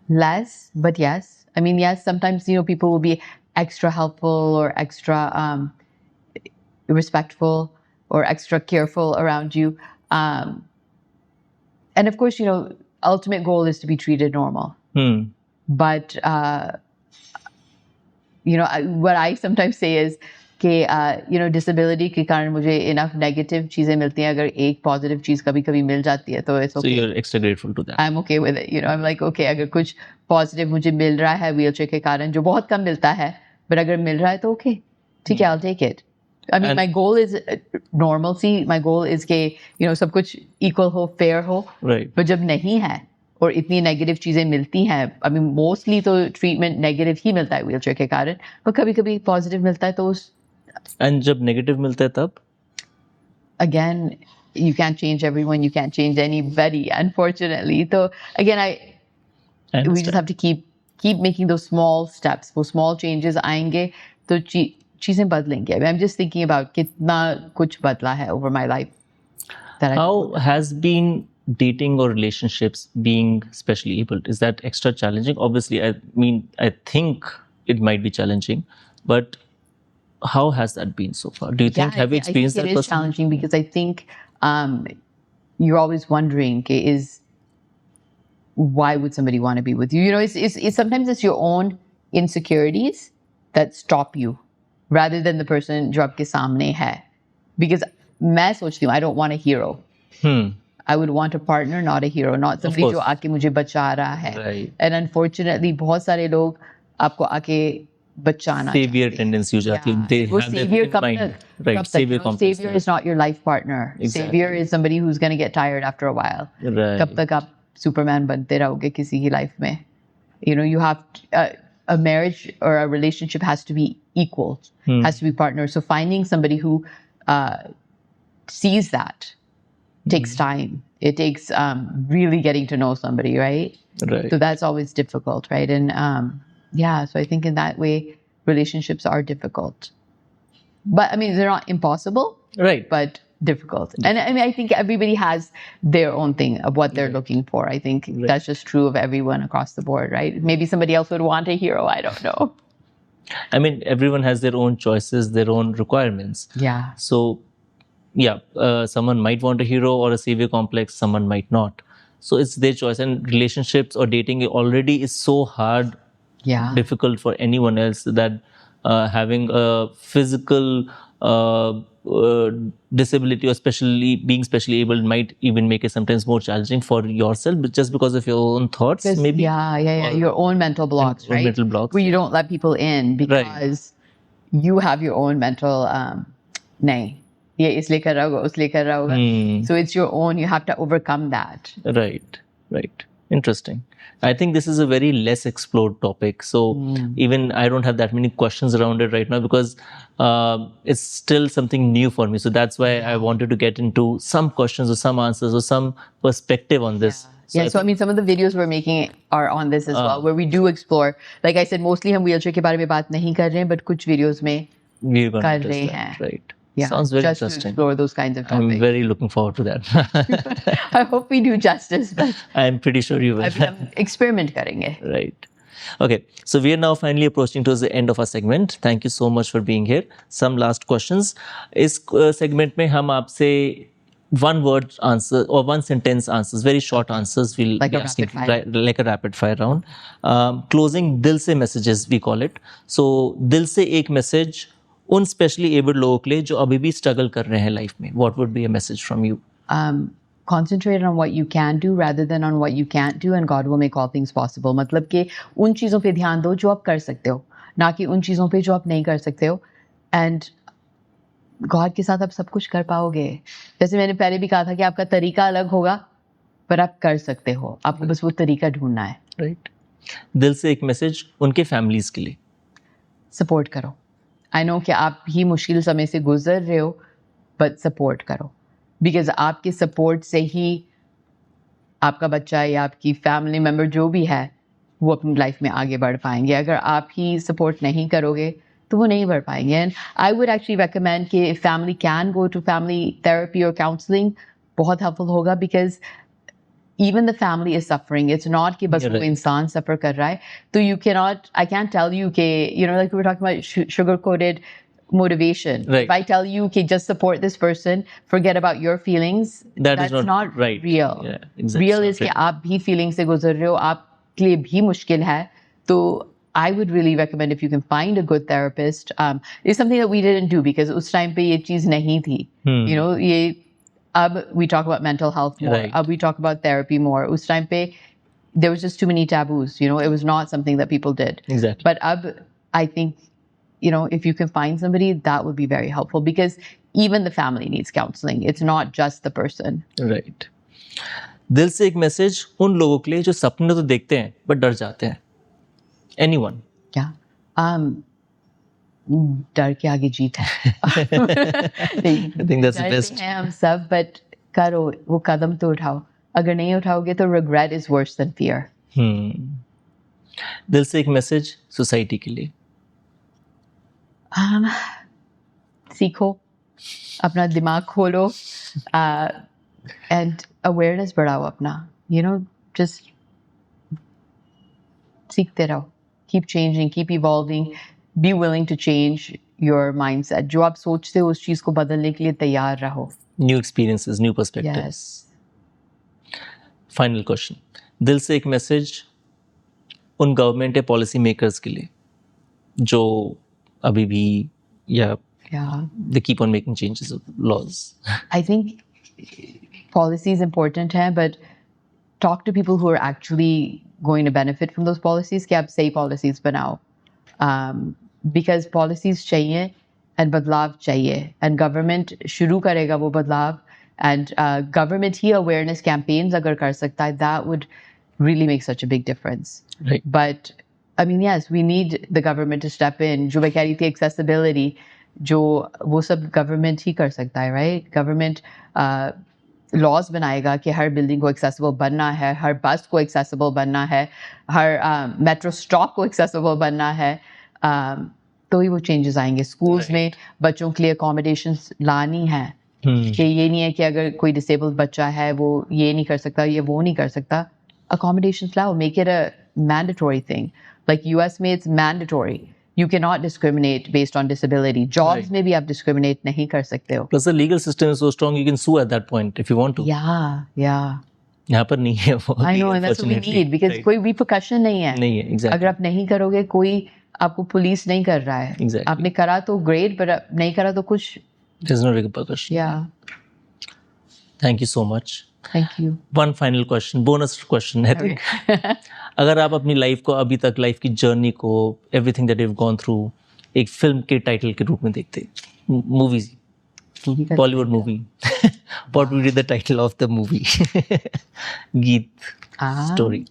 Less, but yes. I mean, yes, sometimes, people will be extra helpful or extra respectful or extra careful around you. And of course, ultimate goal is to be treated normal. But, what I sometimes say is कि disability के कारण मुझे enough negative चीजें मिलती हैं. अगर एक positive चीज कभी-कभी मिल जाती है तो it's So okay. you're extra grateful to that. I'm okay with it. I'm like, okay, अगर कुछ positive मुझे मिल रहा है wheelchair के कारण, जो बहुत कम मिलता है, but अगर मिल रहा है तो okay, ठीक है, I'll take it. I mean, And- my goal is normalcy. My goal is कि सब कुछ equal हो, fair हो. Right. But जब नहीं है और इतनी negative चीजें मिलती हैं, I mean, mostly तो treatment negative ही मिलता है wheelchair के कारण, but कभी-कभी positive मिलता है तो उस And जब negative मिलता है तब? again, you can't change everyone, you can't change anybody, unfortunately. So again, I we just have to keep making those small steps. वो small changes आएंगे तो चीजें बदलेंगे. I mean, I'm just thinking about कितना कुछ बदला है over my life. How has been dating or relationships being specially abled? Is that extra challenging? Obviously, I mean, I think it might be challenging, but how has that been so far? Do you think, have you experienced I think that it is personally? challenging because I think you're always wondering, why would somebody want to be with you? It's sometimes it's your own insecurities that stop you rather than the person जो आपके सामने है. Because मैं सोचती हूँ, I don't want a hero. I would want a partner, not a hero, not somebody course. जो आके मुझे बचा रहा है. Right. And unfortunately, बहुत सारे लोग आपको आके बचाना Savior चाहते हैं. tendency हो जाती है. They वो have that savior in कब mind. तक? Right. कब तक? Savior complex. Savior is not your life partner. Exactly. Savior is somebody who's going to get tired after a while. Right. कब तक आप Superman बनते रहोगे किसी की life में? You have a marriage or a relationship has to be equal, has to be partners. So finding somebody who sees that takes time. It takes really getting to know somebody, right? Right. So that's always difficult, right? And so I think in that way, relationships are difficult. But I mean, they're not impossible, Right. but difficult. And I mean, I think everybody has their own thing of what they're looking for. I think that's just true of everyone across the board, right? Maybe somebody else would want a hero. I don't know. I mean, everyone has their own choices, their own requirements. Yeah. So, someone might want a hero or a savior complex, someone might not. So it's their choice. And relationships or dating already is so hard, Yeah. difficult for anyone else that having a physical disability or being specially abled might even make it sometimes more challenging for yourself, but just because of your own thoughts, maybe. Yeah. Your own mental blocks, own right? mental blocks, Where you don't let people in because you have your own mental, नहीं, ये इसलिए कर रहा होगा, उसलिए कर रहा होगा. So it's your own, you have to overcome that. Right. Interesting. I think this is a very less explored topic. So even I don't have that many questions around it right now because it's still something new for me. So that's why I wanted to get into some questions or some answers or some perspective on this. So I mean, some of the videos we're making are on this as well, where we do explore. Like I said, mostly हम wheelchair के बारे में बात नहीं कर रहे हैं, but कुछ videos में we're going कर to रहे discuss हैं. that, right? Yeah, Sounds very just interesting. to explore those kinds of topics. I'm very looking forward to that. I hope we do justice, but I'm pretty sure you will. अभी हम experiment करेंगे. Right. Okay, so we are now finally approaching towards the end of our segment. Thank you so much for being here. Some last questions. इस segment में हम आपसे one word answer or one sentence answers, very short answers. We'll Like be a asking, rapid fire. right, like a rapid fire round. Closing दिल से messages we call it. So दिल से एक message उन specially abled लोगों के लिए जो अभी भी struggle कर रहे हैं life में. What would be a message from you? Concentrate on what you can do rather than on what you can't do, and God will make all things possible. मतलब कि उन चीज़ों पे ध्यान दो जो आप कर सकते हो, ना कि उन चीज़ों पे जो आप नहीं कर सकते हो. And God के साथ आप सब कुछ कर पाओगे. जैसे मैंने पहले भी कहा था कि आपका तरीका अलग होगा, पर आप कर सकते हो. आपको बस वो तरीका ढूंढना है. Right. दिल से एक मैसेज उनके फैमिलीज के लिए. सपोर्ट करो. आई नो कि आप ही मुश्किल समय से गुजर रहे हो, बट सपोर्ट करो. बिकॉज आपके सपोर्ट से ही आपका बच्चा या आपकी फैमिली मेम्बर जो भी है वो अपनी लाइफ में आगे बढ़ पाएंगे. अगर आप ही सपोर्ट नहीं करोगे तो वो नहीं बढ़ पाएंगे. And I would actually recommend कि family can go to family therapy और काउंसलिंग. बहुत हेल्पफुल होगा because even the family is suffering. It's not कि बस You're वो right. इंसान suffer कर रहा है. तो you cannot, I can't tell you कि, you know, like we were talking about sugar-coated motivation. Right. If I tell you कि just support this person, forget about your feelings, That is that's not right. real. Yeah, exactly. Real It's is not कि real. आप भी feeling से गुजर रहे हो, आपके लिए भी मुश्किल है. तो I would really recommend if you can find a good therapist. It's something that we didn't do because उस time पे ये चीज़ नहीं थी. You know, ये अब we talk about mental health more. Right. Ab we talk about therapy more. Us time pe, there was just too many taboos. You know, it was not something that people did. Exactly. But ab, I think, you know, if you can find somebody, that would be very helpful because even the family needs counseling. It's not just the person. Right. दिल से एक message उन लोगों के लिए जो सपने तो देखते हैं बट डर जाते हैं. Anyone. Yeah. डर के आगे जीत है. I think that's the डरते best. हैं हम सब, but करो वो कदम तो उठाओ. अगर नहीं उठाओगे तो regret is worse than fear. दिल से एक मैसेज सोसाइटी के लिए. सीखो, अपना दिमाग खोलो, and awareness बढ़ाओ अपना. You know, just सीखते रहो. Keep changing, keep evolving. Be willing to change your mindset. जो आप सोचते हो उस चीज़ को बदलने के लिए तैयार रहो. New experiences, new perspectives. Yes. Final question. दिल से एक मैसेज उन गवर्नमेंट या पॉलिसी मेकर्स के लिए जो अभी भी या Yeah. they keep on making changes of laws. I think policy is important है, but talk to people who are actually going to benefit from those policies कि आप सही policies बनाओ. Because policies चाहिए and बदलाव चाहिए and government शुरू करेगा वो बदलाव and government he awareness campaigns अगर कर सकता है, that would really make such a big difference. Right. But I mean, yes, we need the government to step in. जो मैं कह रही थी accessibility, जो वो सब government ही कर सकता है, right? Government laws बनाएगा कि हर building को accessible बनना है, हर bus को accessible बनना है, हर metro stop को accessible बनना है. तो ही वो changes आएंगे. Schools Right. में बच्चों के लिए accommodations लानी है. कि ये नहीं है कि अगर कोई disabled बच्चा है वो ये नहीं कर सकता या वो नहीं कर सकता. Accommodations लाओ, make it a mandatory thing. Like US में it's mandatory. You cannot discriminate based on disability. Jobs Right. में भी आप discriminate नहीं कर सकते हो. Plus the legal system is so strong you can sue at that point if you want to. Yeah, yeah. यहाँ पर नहीं है वो. I know, and that's what we unfortunately. need because Right. कोई repercussion नहीं है. नहीं है, exactly. अगर आप नहीं करोगे कोई आपको पुलिस नहीं कर रहा है. Exactly. आपने करा तो great, but नहीं करा तो कुछ. There's no repercussion. Yeah. Thank you so much. Thank you. One final question, bonus question I think. अगर आप अपनी लाइफ को अभी तक लाइफ की जर्नी को everything that you gone through एक फिल्म के टाइटल के रूप में देखते, movies, Bollywood movie, what would be the title of the movie? गीत story.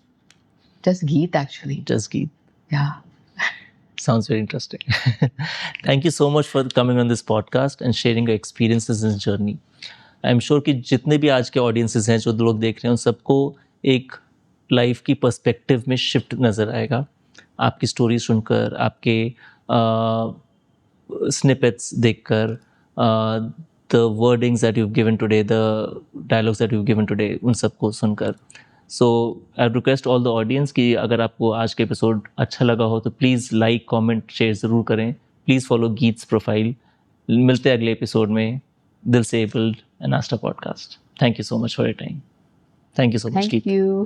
Just Geet actually. Just Geet. Yeah. Sounds very interesting. Thank you so much for coming on this podcast and sharing your experiences in this journey. I am sure कि जितने भी आज के audiences हैं जो लोग देख रहे हैं उन सबको एक लाइफ की पर्सपेक्टिव में शिफ्ट नज़र आएगा आपकी स्टोरी सुनकर, आपके स्निपेट्स देखकर, the wordings that you given today, the dialogues that you given today, उन सबको सुनकर. So I request all the audience कि अगर आपको आज के एपिसोड अच्छा लगा हो तो प्लीज़ लाइक कमेंट शेयर ज़रूर करें. Please follow Geet's profile. मिलते हैं अगले एपिसोड में. Dil Se abled and Aastha podcast. Thank you so much for your time. Thank you so much. Thank you.